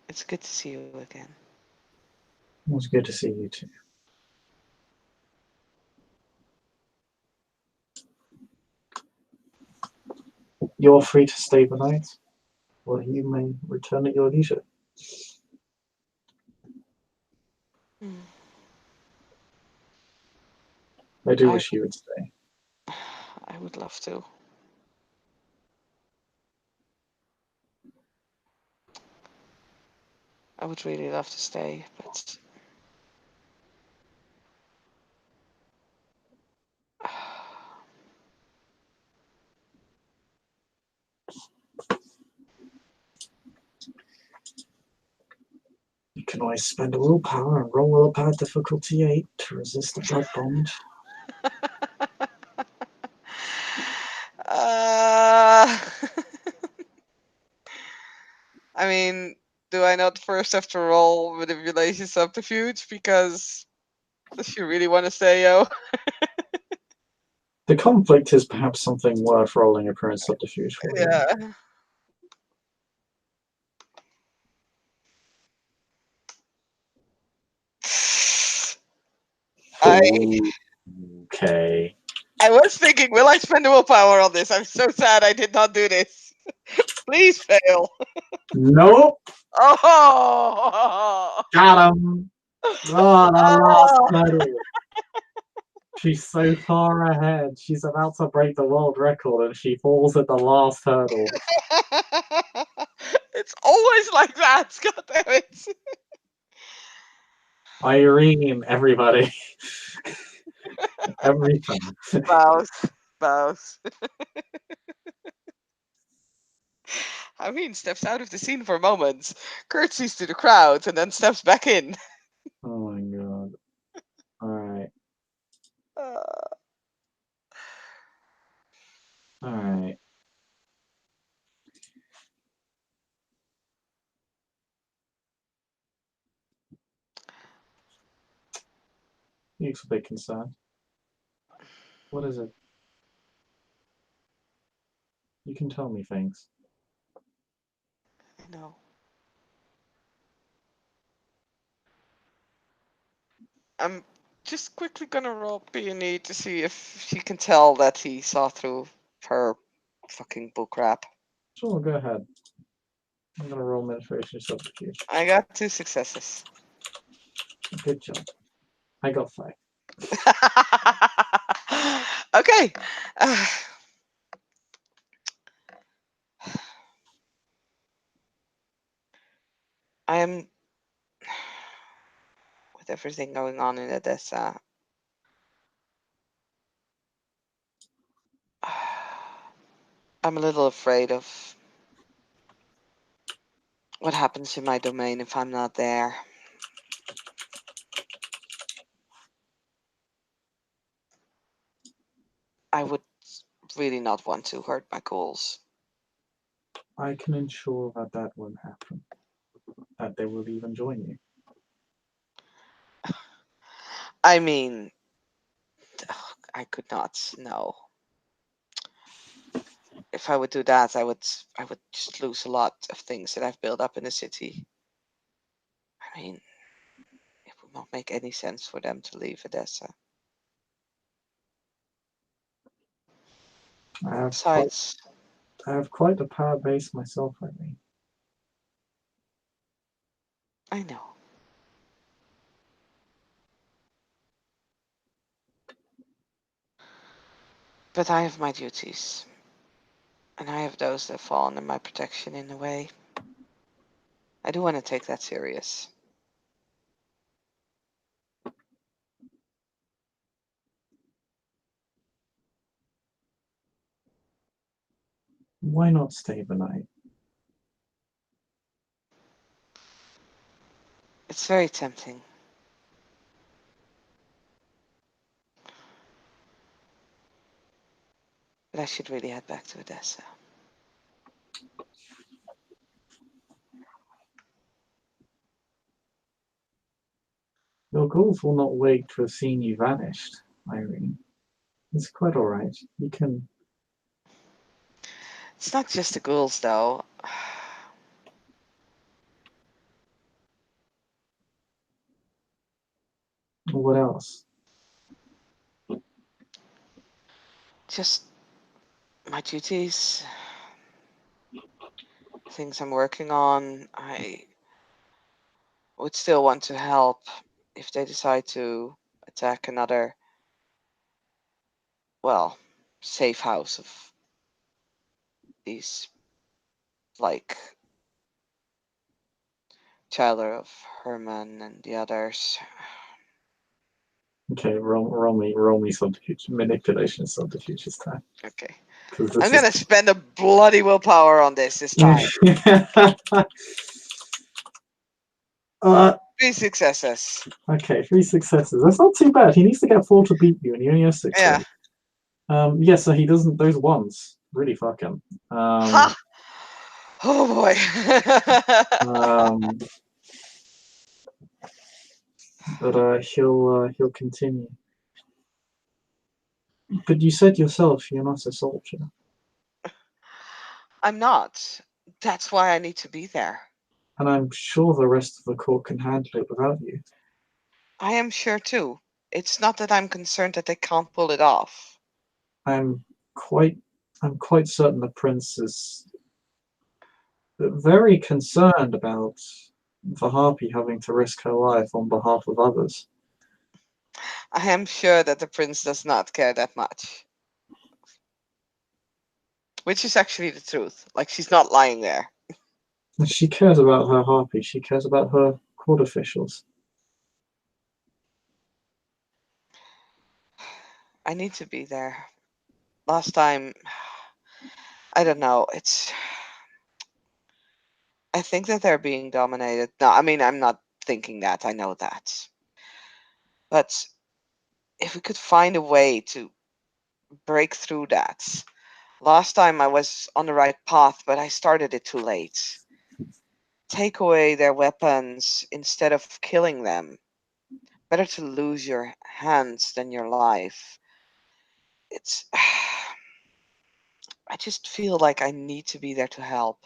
It's good to see you again. It was good to see you too. You're free to stay the night, or you may return at your leisure. Hmm. I do I wish you would stay. I would love to. I would really love to stay, but You can always spend a willpower and roll willpower difficulty 8 to resist a blood bond. uh, I mean, do I not first have to roll manipulation subterfuge because does she really want to say yo? The conflict is perhaps something worth rolling a current subterfuge for. Yeah. I Okay. I was thinking, will I spend the willpower on this? I'm so sad I did not do this. Please fail. Nope. Oh, Got him. Oh, that last oh. hurdle. She's so far ahead. She's about to break the world record and she falls at the last hurdle. It's always like that. God damn it. Eirejne, everybody. Everything. Bows. Bows. I mean, steps out of the scene for a moment, curtsies to the crowd, and then steps back in. Oh my god. Alright. Uh, Alright. You looks a bit concerned. What is it? You can tell me things. I know. I'm just quickly gonna roll Peony to see if she can tell that he saw through her fucking bullcrap. Sure, go ahead. I'm gonna roll manipulation subterfuge. I got 2 successes. Good job. I got 5. Okay. Uh, I am with everything going on in Odessa. I'm a little afraid of what happens in my domain if I'm not there. I would really not want to hurt my goals. I can ensure that that won't happen. That they will even join you. I mean, I could not. No. If I would do that, I would just lose a lot of things that I've built up in the city. I mean, it would not make any sense for them to leave Odessa. I have quite, Besides, I have quite a power base myself, I mean. I know. But I have my duties. And I have those that fall under my protection in a way. I do want to take that serious. Why not stay the night? It's very tempting. But I should really head back to Odessa. Your ghouls will not wait to have seen you vanished, Eirene. It's quite all right. You can. It's not just the ghouls, though. What else? Just my duties, things I'm working on. I would still want to help if they decide to attack another, well, safe house of these, like, Tyler of Herman and the others. Okay, roll me subterfuge, manipulation subterfuge this time. Okay. Because I'm this gonna spend a bloody willpower on this time. uh, 3 successes. okay, 3 successes. That's not too bad. He needs to get 4 to beat you, and you only have 6. Yeah. Yeah, so he doesn't. Those ones really fuck him. Ha! Oh boy. Um, but he'll continue. But you said yourself you're not a soldier, I'm not. That's why I need to be there. and I'm sure the rest of the court can handle it without you. I am sure too. It's not that I'm concerned that they can't pull it off. I'm quite I'm quite certain the prince is very concerned about the harpy having to risk her life on behalf of others. I am sure that the prince does not care that much. Which is actually the truth. Like, she's not lying there. She cares about her harpy. She cares about her court officials. I need to be there. Last time, I don't know. I think that they're being dominated. No, I mean, I'm not thinking that. I know that. But if we could find a way to break through that. Last time I was on the right path, but I started it too late. Take away their weapons instead of killing them. Better to lose your hands than your life. It's. I just feel like I need to be there to help.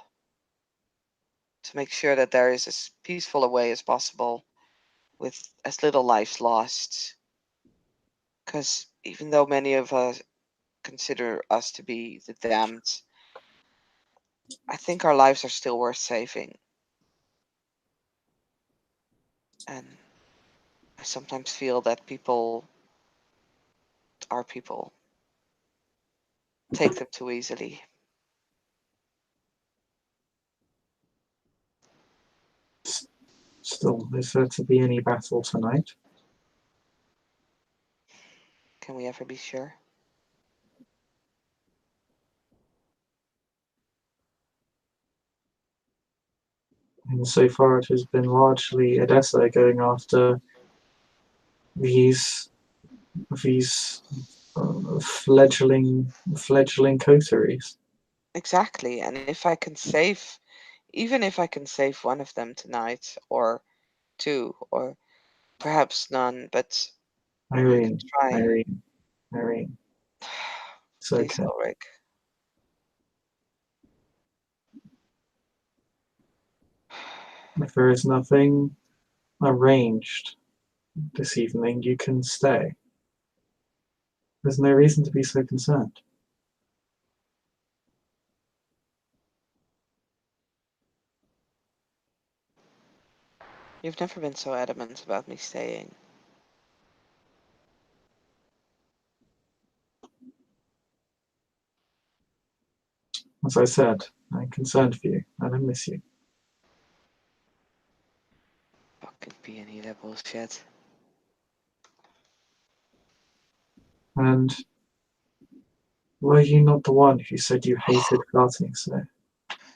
To make sure that there is as peaceful a way as possible with as little lives lost. Because even though many of us consider us to be the damned, I think our lives are still worth saving. And I sometimes feel that people, our people, take them too easily. Still, is there to be any battle tonight? Can we ever be sure? And so far, it has been largely Edessa going after these these fledgling coteries. Exactly. And if I can save, even if I can save one of them tonight, or two, or perhaps none, but I can Irene, try. Irene, Irene. It's Please, okay. Ulric. If there is nothing arranged this evening, you can stay. There's no reason to be so concerned. You've never been so adamant about me staying. As I said, I'm concerned for you, and I miss you. Fucking peony, that bullshit. And were you not the one who said you hated farting so?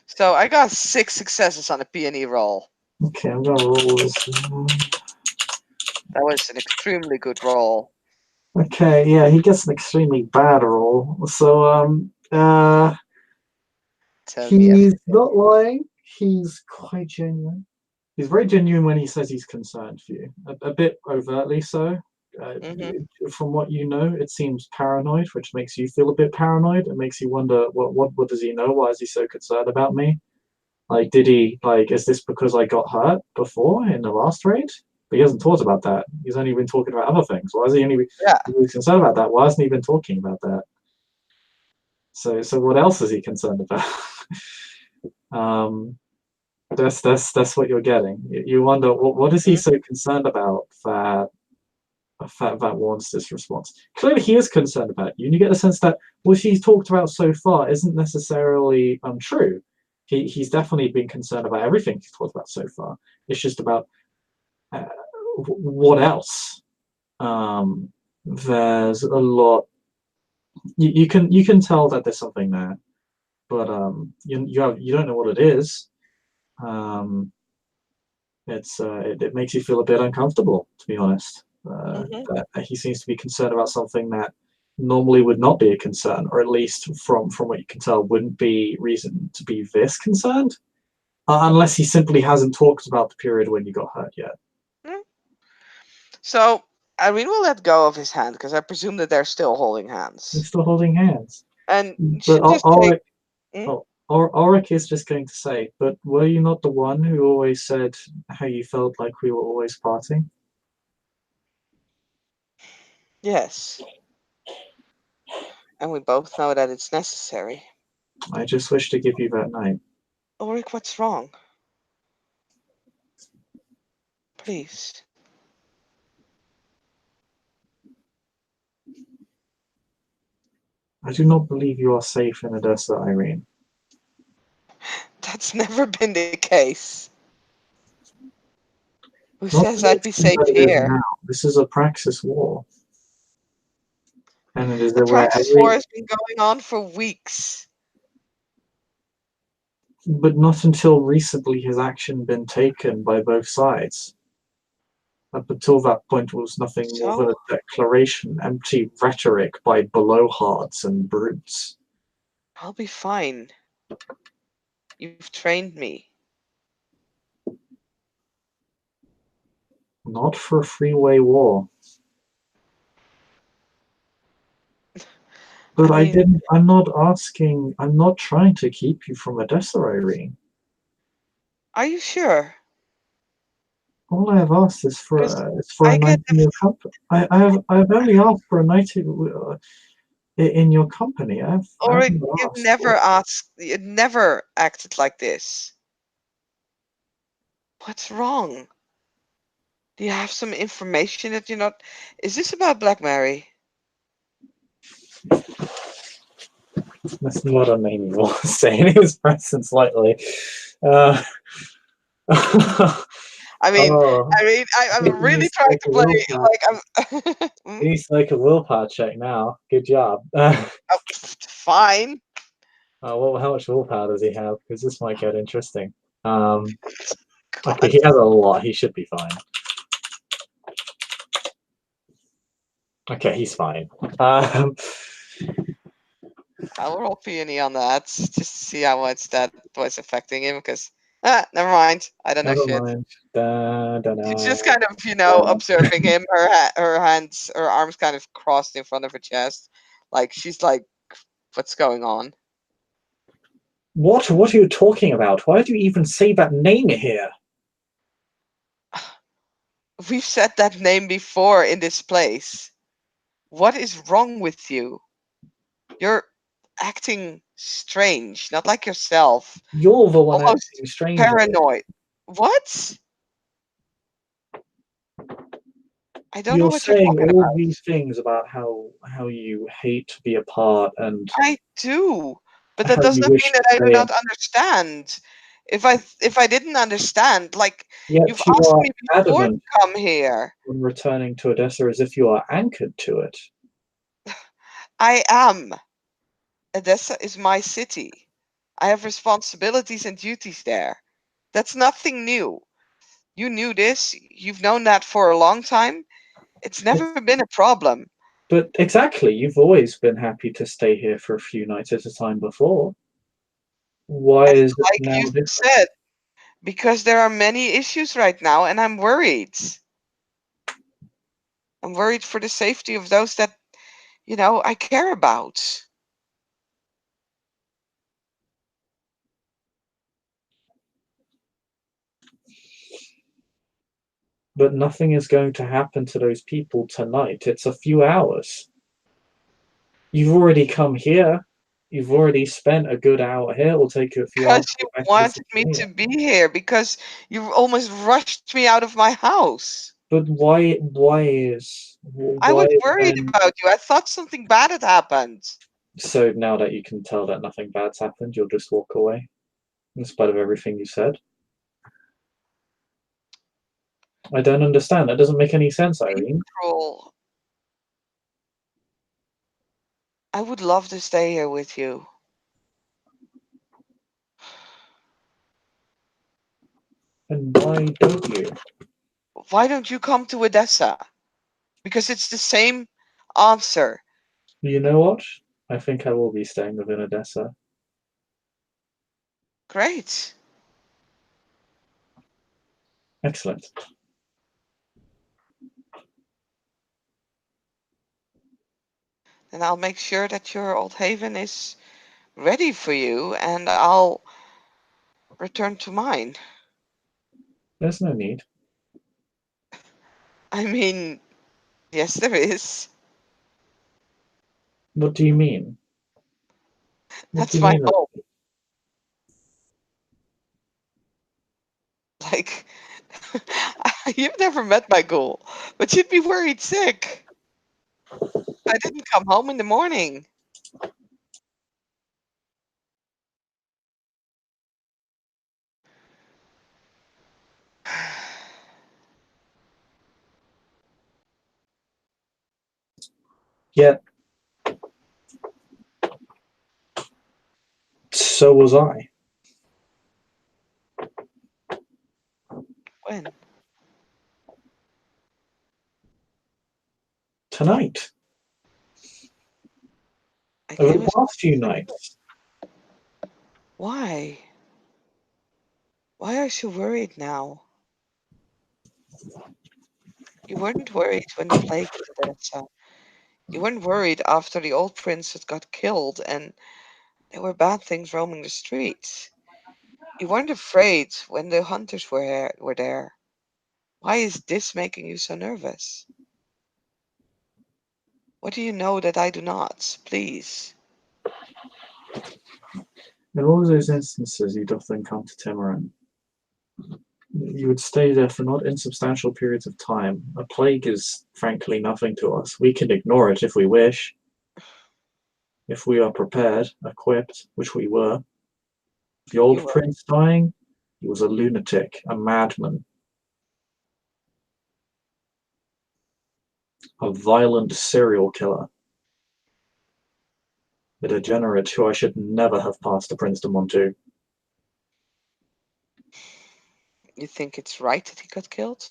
So I got 6 successes on a peony roll. Okay, I'm gonna roll this. That was an extremely good roll. Okay, yeah, he gets an extremely bad roll. So Tell me he's everything. not lying. He's quite genuine. He's very genuine when he says he's concerned for you. A bit overtly so. Uh, Hmm. from what you know, it seems paranoid, which makes you feel a bit paranoid. It makes you wonder, what does he know? Why is he so concerned about me? Like, did he is this because I got hurt before in the last raid? But he hasn't talked about that. He's only been talking about other things. Why is he only Yeah. he was concerned about that? Why hasn't he been talking about that? So what else is he concerned about? um, that's what you're getting. You wonder what is he Mm. so concerned about that warrants this response. Clearly, he is concerned about you, and you get the sense that what he's talked about so far isn't necessarily untrue. He's definitely been concerned about everything he's talked about so far. It's just about uh, what else. There's a lot. You can tell that there's something there, but you don't know what it is. Um, it makes you feel a bit uncomfortable, to be honest. Hmm. That he seems to be concerned about something that normally would not be a concern, or at least from what you can tell, wouldn't be reason to be this concerned, unless he simply hasn't talked about the period when you got hurt yet. Mm. So Irene will let go of his hand because I presume that they're still holding They're hands, still holding hands, and but she'll just take. Mm. Ulric is just going to say, "But were you not the one who always said how you felt like we were always parting?" Yes, and we both know that it's necessary. I just wish to give you that night. Ulrich, what's wrong? Please. I do not believe you are safe in Odessa, Irene. That's never been the case. Who Not says to the I'd be extent safe that it is here? now. This is a Praxis war, and it is The where Praxis War has been going on for weeks. but not until recently has action been taken by both sides. Up until that point, it was nothing more than So a declaration, empty rhetoric by blowhards and brutes. I'll be fine. You've trained me. Not for a freeway war. I But I mean, didn't. I'm not asking. I'm not trying to keep you from Odessa, Irene. are you sure? All I have asked Because is for a I night get in your company. I've only asked for a night in your company. I Ulrich, haven't you've asked for. never asked, you've never acted like this. What's wrong? Do you have some information that you're not? Is this about Black Mary? That's not a name you want to say. He was pressing slightly. Uh, I mean, oh, I'm he really needs to trying make to a play willpower. like I'm. He needs to make a willpower check now. Good job. Oh, fine. How much willpower does he have? Because this might get interesting. Um, okay, God, he has a lot. He should be fine. Okay, he's fine. Um, I'll roll peony on that just to see how much that was affecting him. Because never mind. I don't know never shit. mind. Da, da, She's da, just kind of, da. observing him. Her hands, her arms kind of crossed in front of her chest, like she's like, "What's going on?" What are you talking about? Why do you even say that name here? We've said that name before in this place. What is wrong with you? You're acting strange, not like yourself. You're the one Almost acting strange. paranoid. What? I don't know You're what you're saying talking all about. these things about how you hate to be apart and I do, but that how does you not mean wish to that I do stay in. not understand. If I didn't understand, like you've Yet you asked are me before to adamant come here, on returning to Odessa as if you are anchored to it. I am. Odessa is my city. I have responsibilities and duties there. That's nothing new. You knew this. You've known that for a long time. It's never been a problem. But exactly, you've always been happy to stay here for a few nights at a time before. Why And is it like now you different? said, because there are many issues right now, and I'm worried. I'm worried for the safety of those that, I care about. But nothing is going to happen to those people tonight. It's a few hours. You've already come here. You've already spent a good hour here. It will take you a few hours Because to you get back to the wanted me city. to be here, because you almost rushed me out of my house. But why? Why is I was why worried when? about you. I thought something bad had happened. So now that you can tell that nothing bad's happened, you'll just walk away, in spite of everything you said. I don't understand. That doesn't make any sense, Being Eirejne. cruel. I would love to stay here with you. And why don't you? Why don't you come to Odessa? Because it's the same answer. You know what? I think I will be staying within Odessa. Great. Excellent. And I'll make sure that your old haven is ready for you, and I'll return to mine. There's no need. I mean, yes, there is. What do you mean? What do That's you my mean? home. Like, you've never met my ghoul, but you'd be worried sick. I didn't come home in the morning. Yet, so was I. When? Tonight. I Over came the as. past few nights. Why? Why are you worried now? You weren't worried when the plague hit Odessa. You weren't worried after the old prince had got killed and there were bad things roaming the streets. You weren't afraid when the hunters were there. Why is this making you so nervous? What do you know that I do not? Please. In all of those instances, you'd often come to Timurin. You would stay there for not insubstantial periods of time. A plague is frankly nothing to us. We can ignore it if we wish, if we are prepared, equipped, which we were. The You old were. prince dying, he was a lunatic, a madman, a violent serial killer, a degenerate who I should never have passed the princedom on to. You think it's right that he got killed?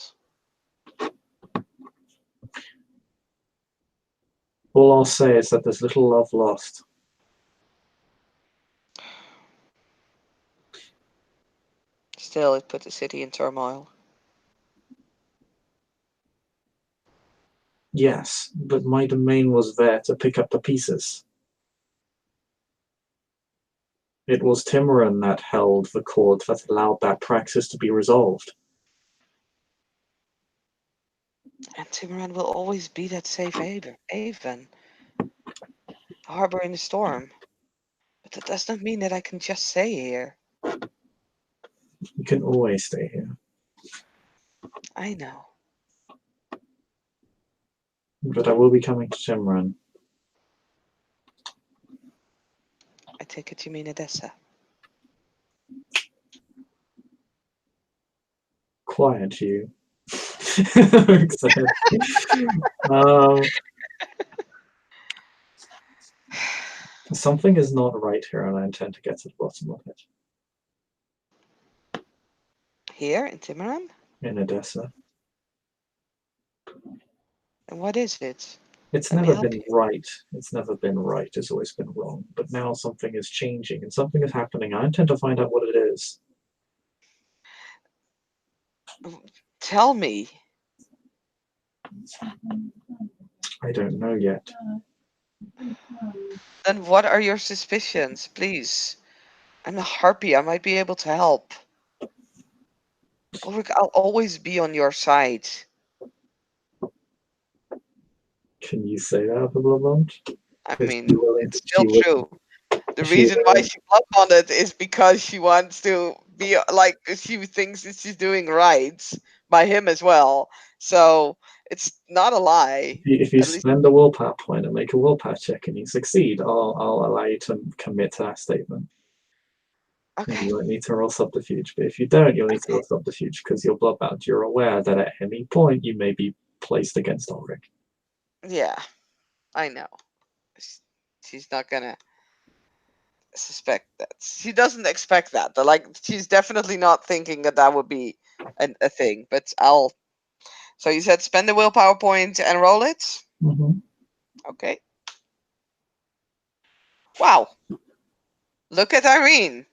All I'll say is that there's little love lost. Still, it put the city in turmoil. Yes, but my domain was there to pick up the pieces. It was Timurin that held the cord that allowed that praxis to be resolved. And Timuran will always be that safe haven, harbor in the storm. But that does not mean that I can just stay here. You can always stay here. I know. But I will be coming to Timurin. I take it you mean Odessa. Quiet, you. um, something is not right here, and I intend to get to the bottom of it. Here in Timuran? in Odessa. And what is it? It's Let me never help been right. It's never been right. It's always been wrong. But now something is changing and something is happening. I intend to find out what it is. you. Tell me. I don't know yet. Then what are your suspicions? Please. I'm a harpy. I might be able to help. Ulrich, I'll always be on your side. Can you say that, the Bloodlund? I Is mean, she willing it's to, still true. The is she reason why willing, she blood on it is because she wants to be like she thinks that she's doing right by him as well. So it's not a lie. if you At least spend a willpower point and make a willpower check and you succeed, I'll allow you to commit to that statement. And okay. you won't need to roll subterfuge. But if you don't, you'll need to Okay. roll subterfuge because you're bloodbound. You're aware that at any point you may be placed against Ulric. Yeah, I know. She's not gonna suspect that. She doesn't expect that. Like she's definitely not thinking that that would be a thing. But I'll. So you said spend the willpower point and roll it. Mm-hmm. Okay. Wow. Look at Irene.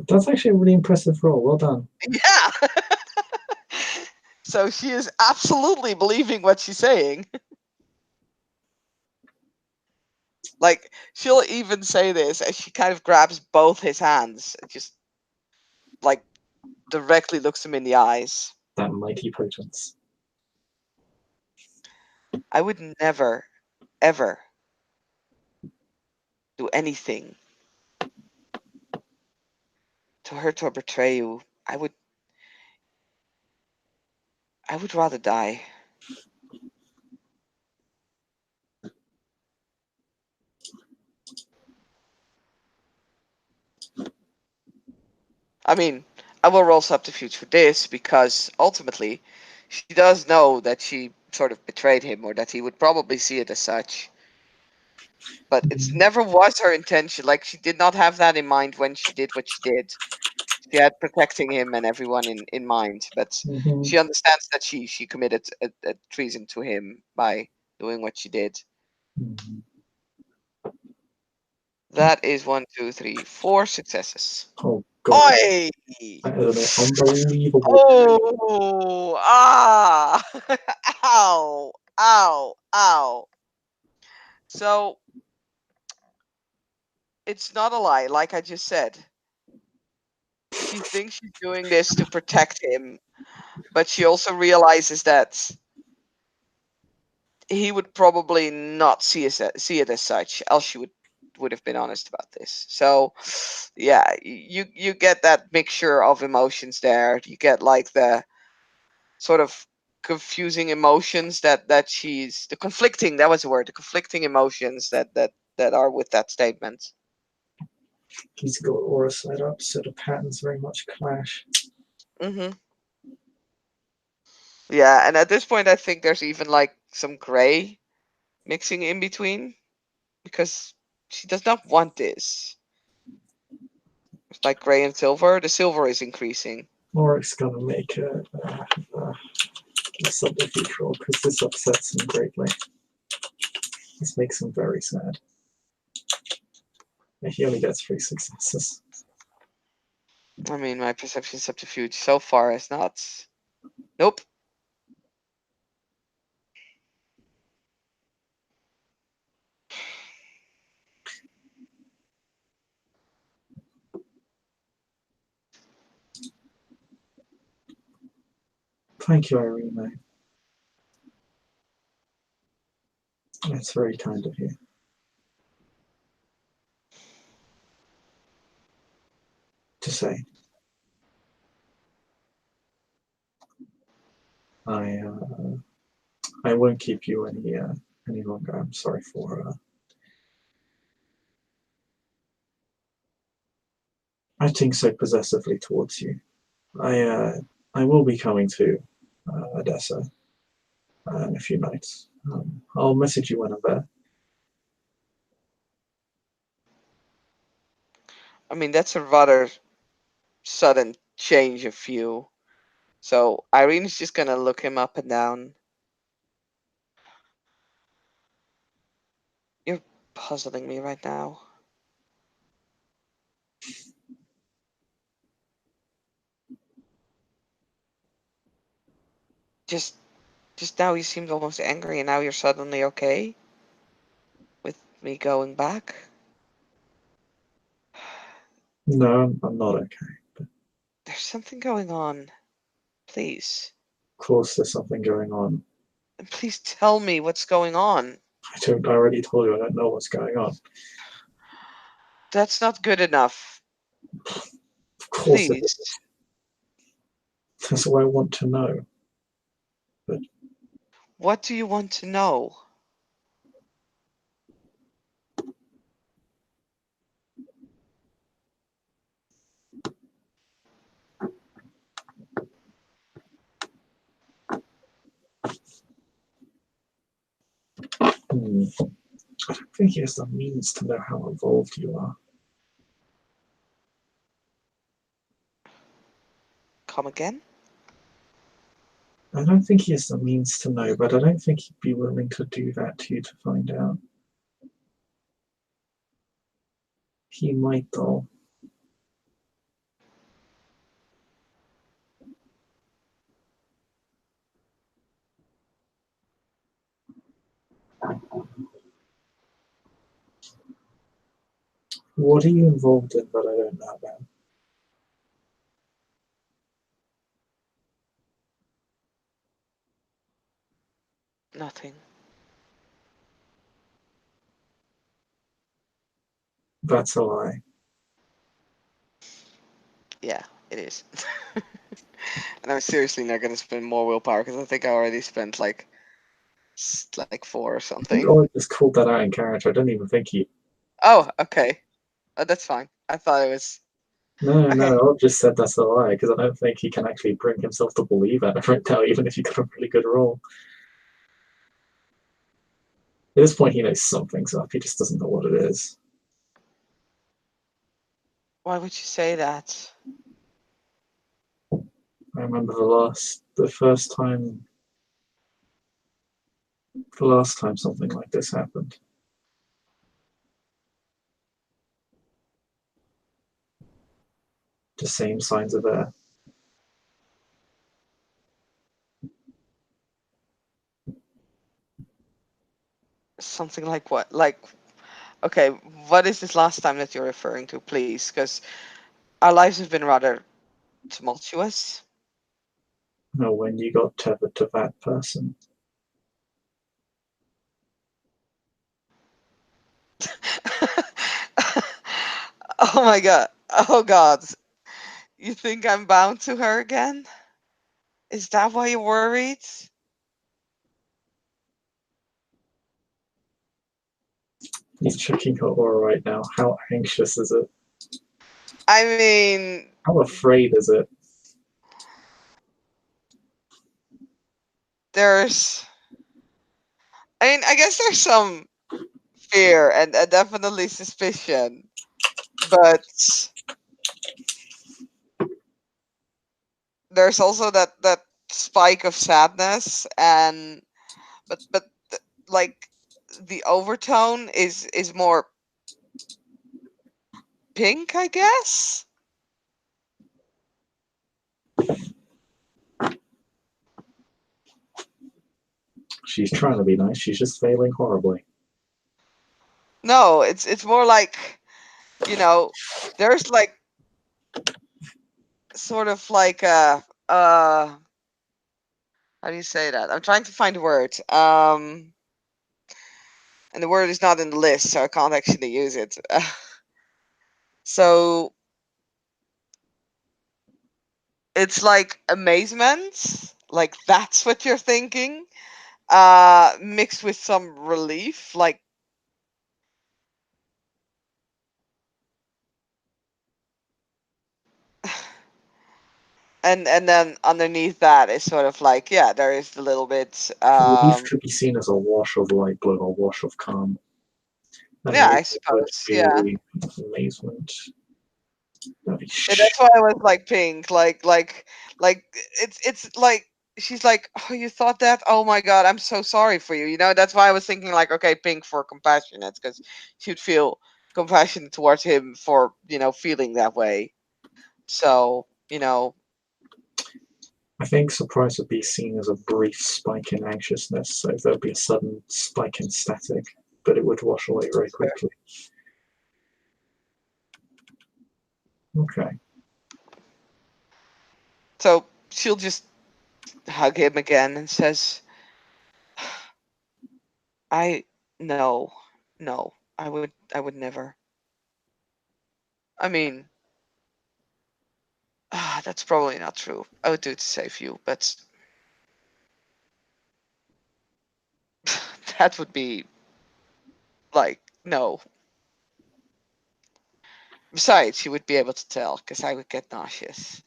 That's actually a really impressive roll. Well done. Yeah. So she is absolutely believing what she's saying. Like she'll even say this as she kind of grabs both his hands and just like directly looks him in the eyes. That mighty potence. I would never, ever do anything to hurt or betray you. I would rather die. I mean, I will roll subterfuge for this because ultimately she does know that she sort of betrayed him or that he would probably see it as such. But it's Mm-hmm. never was her intention. Like she did not have that in mind when she did what she did. She had protecting him and everyone in mind, but Mm-hmm. she understands that she committed a treason to him by doing what she did. Mm-hmm. That is 1, 2, 3, 4 successes. Oh god, Oi! that is an unbelievable. Oh! Ah! Ow! Ow! Ow! So it's not a lie, like I just said. She thinks she's doing this to protect him, but she also realizes that he would probably not see it as such, else she would have been honest about this. So, yeah, you get that mixture of emotions there. You get like the sort of confusing emotions that she's the conflicting. That was the word. The conflicting emotions that are with that statement. He's got aura set up, so the patterns very much clash. Hmm. Yeah, and at this point, I think there's even like some gray mixing in between because she does not want this. It's like gray and silver. The silver is increasing. Auric's gonna make a subterfuge roll because this upsets him greatly. This makes him very sad. And he only gets 3 successes. I mean, my perception subterfuge so far is not. Nope. Thank you, Eirejne. That's very kind of you to say. I I won't keep you any longer. I'm sorry for acting so possessively towards you. I will be coming to Odessa in a few nights. I'll message you when I'm there. I mean, that's a rather sudden change of view. So Irene's just gonna look him up and down. You're puzzling me right now. Just just now you seemed almost angry and now you're suddenly okay with me going back? No, I'm not okay. There's something going on. Please. Of course, there's something going on. And please tell me what's going on. I already told you I don't know what's going on. That's not good enough. Of course it Please. is. That's what I want to know. But What do you want to know? I don't think he has the means to know how involved you are. Come again? I don't think he has the means to know, but I don't think he'd be willing to do that to you to find out. He might, though. What are you involved in that I don't know about? Nothing. That's a lie. Yeah, it is. And I'm seriously not gonna spend more willpower because I think I already spent like 4 or something. Oh, I just called that out in character. I don't even think he. Oh, okay. Oh, that's fine. I thought it was No, okay. no, I've just said that's a lie because I don't think he can actually bring himself to believe that right now, even if he got a really good roll. At this point, he knows something's up. He just doesn't know what it is. Why would you say that? I remember the last time something like this happened. The same signs are there. Something like what? Like, okay, what is this last time that you're referring to, please? Because our lives have been rather tumultuous. No, when you got tethered to that person. Oh my god. Oh god. You think I'm bound to her again? Is that why you're worried? He's checking her aura right now. How anxious is it? I mean, How afraid is it? there's. I mean, I guess there's some fear and definitely suspicion, but there's also that spike of sadness and but like the overtone is more pink, I guess. She's trying to be nice. She's just failing horribly. No, it's more like, you know, there's like sort of like how do you say that? I'm trying to find a word. And the word is not in the list, so I can't actually use it. So it's like amazement, like that's what you're thinking, mixed with some relief, like and then underneath that is sort of like, yeah, there is a little bit Relief could be seen as a wash of light blue, a wash of calm. yeah, I Amazement would suppose, yeah. be amazement. That'd be And that's why I was like pink, like it's like she's like, oh, you thought that? Oh my god, I'm so sorry for you. You know, that's why I was thinking like, okay, pink for compassionate, because she'd feel compassion towards him for feeling that way. So I think surprise would be seen as a brief spike in anxiousness, so there'd be a sudden spike in static, but it would wash away very quickly. Okay. so she'll just hug him again and says, I no, no, I would never. I mean, that's probably not true. I would do it to save you, but that would be like no. Besides, you would be able to tell because I would get nauseous.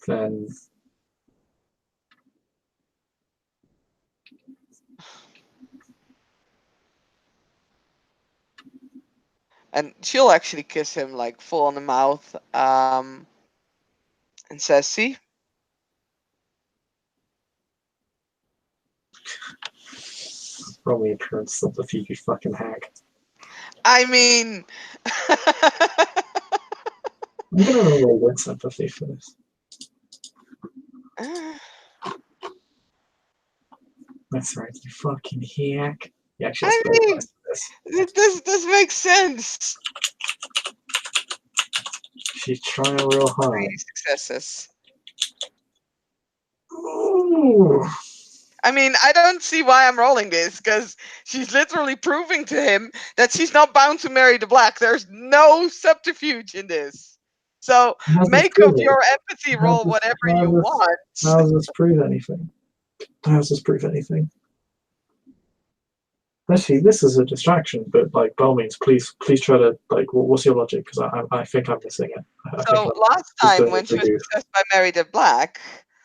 Then And she'll actually kiss him like full on the mouth, and says, "See, probably appearance subterfuge, you fucking hack. I mean, I'm gonna roll with sympathy for this. That's right, you fucking hack. You actually I have to mean, for this. this makes sense. She's trying real hard. 3 successes. Ooh. I mean, I don't see why I'm rolling this because she's literally proving to him that she's not bound to marry the black. There's no subterfuge in this. So How's this make of prove it? your empathy roll whatever you want. How does this prove anything? How does this prove anything? Actually, this is a distraction, but like, by all means, please try to like. What's your logic? Because I think I'm missing it. I think So I'm last just time doing when it for she was you. possessed by Mary the Black,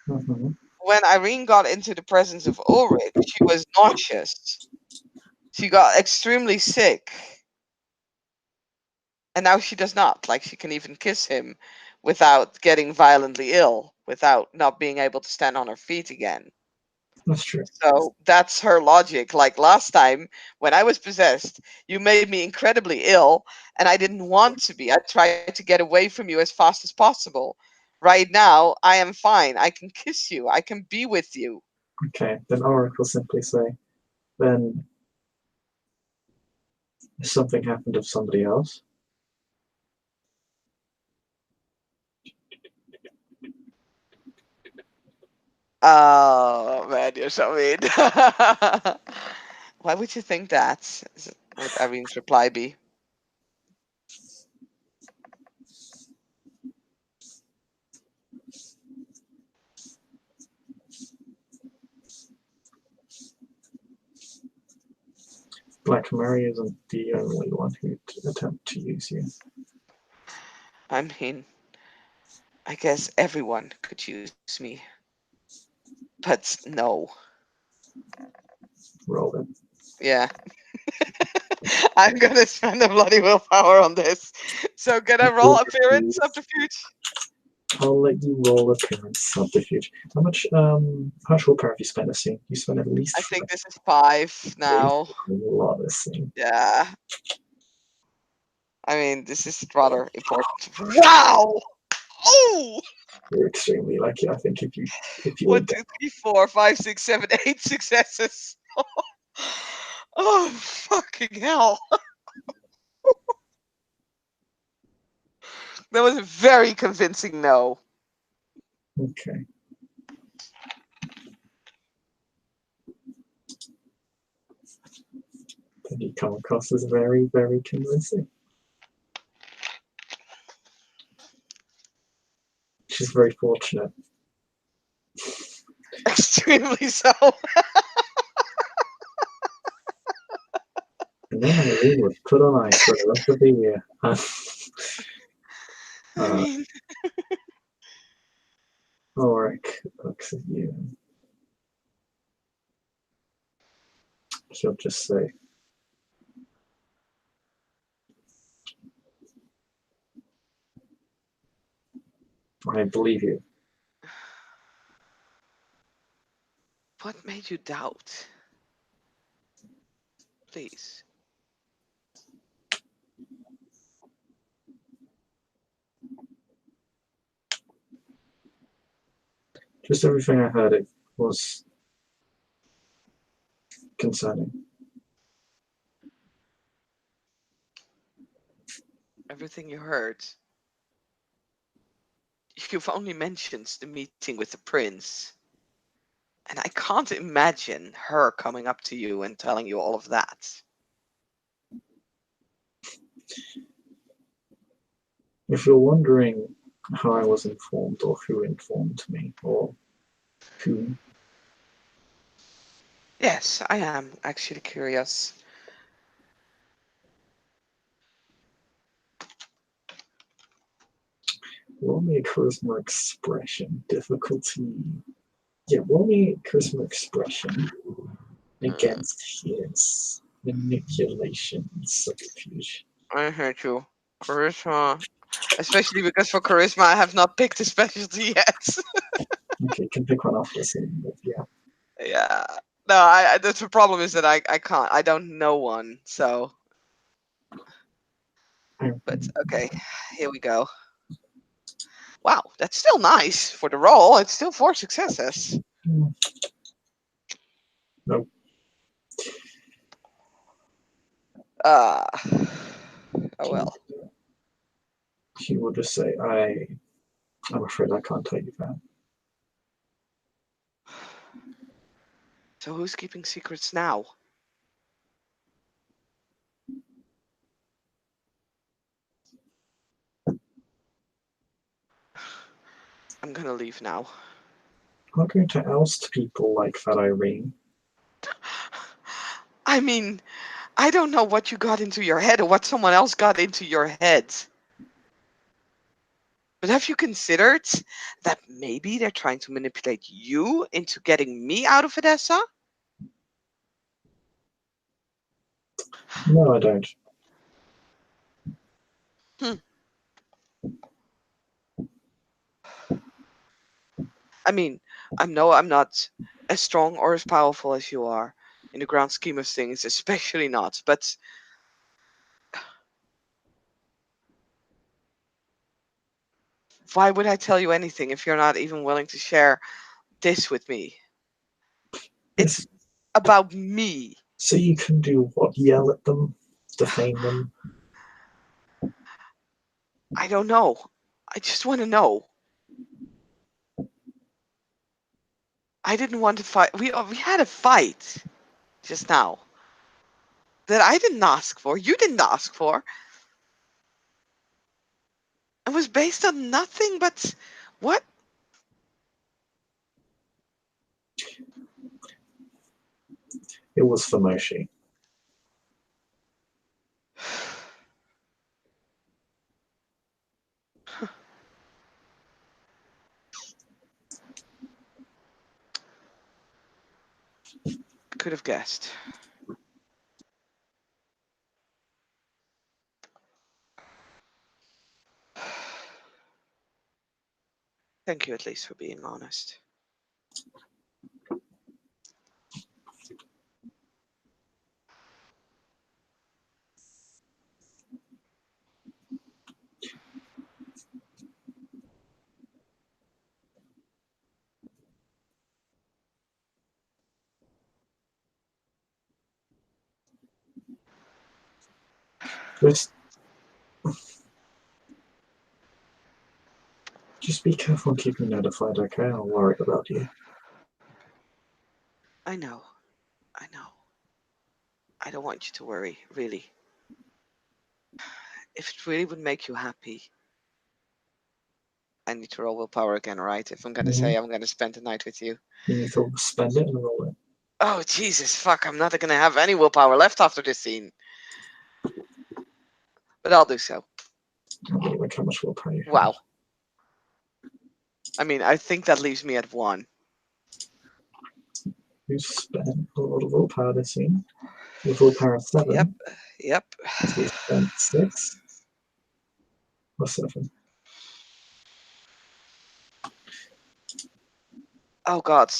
Mm-hmm. when Irene got into the presence of Ulric, she was nauseous. She got extremely sick. And now she does not. Like she can even kiss him without getting violently ill, without not being able to stand on her feet again. That's true. So that's her logic. Like last time when I was possessed, you made me incredibly ill and I didn't want to be. I tried to get away from you as fast as possible. Right now, I am fine. I can kiss you. I can be with you. Okay, then Ulrich will simply say, then something happened of somebody else. Oh man, you're so mean. Why would you think that? Would Irene's reply be? Black Mary isn't the only one who'd attempt to use you. I mean, I guess everyone could use me. But no. Roll it. Yeah. I'm gonna spend a bloody willpower on this. So can I roll appearance subterfuge? I'll let you roll appearance subterfuge. How much willpower have you spent this scene? You spent at least I think this is 5 now. a lot this scene. Yeah. I mean, this is rather important. Wow! Oh! You're extremely lucky. I think if you were 1, 2, 3, 4, 5, 6, 7, 8 successes. Oh, fucking hell. That was a very convincing no. okay. Then you come across as very, very convincing. She's very fortunate. Extremely so. And then Irene was put on ice for the rest of the year. I mean, Ulrich looks at you. He'll just say, I believe you. What made you doubt? Please. Just everything I heard, it was concerning. Everything you heard. You've only mentioned the meeting with the prince. And I can't imagine her coming up to you and telling you all of that. If you're wondering how I was informed or who informed me or who, Yes, I am actually curious. roll me a charisma expression difficulty. Yeah, roll me a charisma expression against his manipulation subterfuge. I hate you. Charisma. Especially because for charisma I have not picked a specialty yet. Okay, you can pick one off the scene, but yeah. Yeah. No, I that's the problem is that I can't. I don't know one. So, but okay, here we go. Wow, that's still nice for the roll. It's still 4 successes. Nope. Oh well. He will just say, I'm afraid I can't tell you that. So who's keeping secrets now? I'm gonna leave now. I'm not going to oust people like that, Eirejne. I mean, I don't know what you got into your head or what someone else got into your head. But have you considered that maybe they're trying to manipulate you into getting me out of Edessa? No, I don't. I mean, I know I'm not as strong or as powerful as you are in the grand scheme of things, especially not. But why would I tell you anything if you're not even willing to share this with me? It's about me. So you can do what? Yell at them? Defame them? I don't know. I just want to know. I didn't want to fight. We had a fight just now that I didn't ask for. You didn't ask for. It was based on nothing but what? It was for Moshi. Could have guessed. Thank you at least for being honest. Just be careful and keep me notified, okay? I'll worry about you. I know. I know. I don't want you to worry, really. If it really would make you happy, I need to roll willpower again, right? If I'm gonna say I'm gonna spend the night with you. You need to spend it and roll it. Oh Jesus, fuck! I'm not gonna have any willpower left after this scene. But I'll do so. Like how much willpower you have. Wow. I mean, I think that leaves me at 1. who spent a lot of willpower this scene. With willpower 7. Yep. So he spent 6 or 7. Oh God.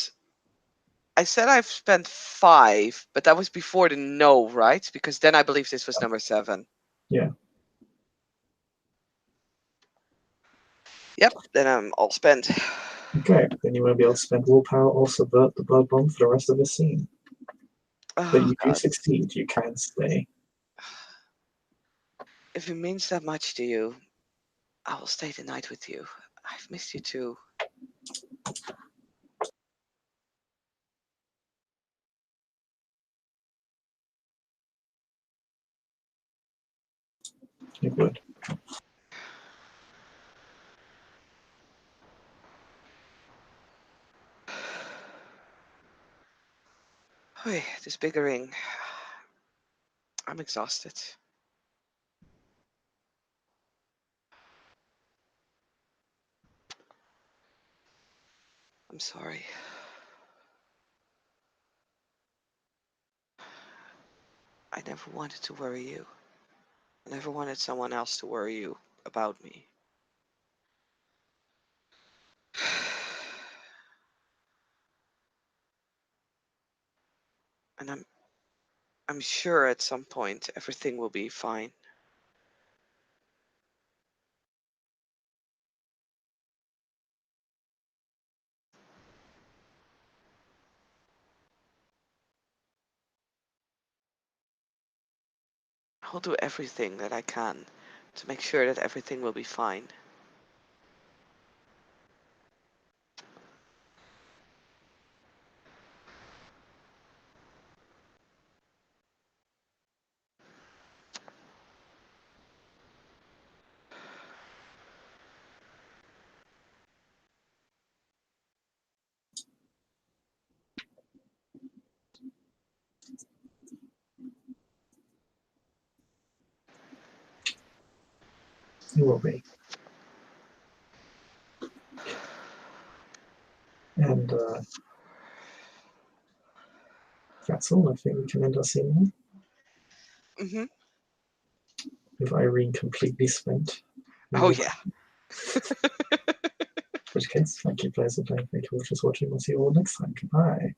I said I've spent 5, but that was before the no, right? Because then I believe this was number 7. Yeah. Yep, then I'm all spent. Okay, then you won't be able to spend willpower or subvert the blood bomb for the rest of the scene. Oh, But you do God. succeed, you can stay. If it means that much to you, I will stay the night with you. I've missed you too. You would. Oy, this bigger ring. I'm exhausted. I'm sorry. I never wanted to worry you. I never wanted someone else to worry you about me. And I'm sure at some point everything will be fine. I'll do everything that I can to make sure that everything will be fine. You will be. And that's all. I think we can end our scene now. Mm-hmm. With Eirejne completely spent. Oh yeah. In which case, thank you players for playing, thank you for just watching, we'll see you all next time. Goodbye.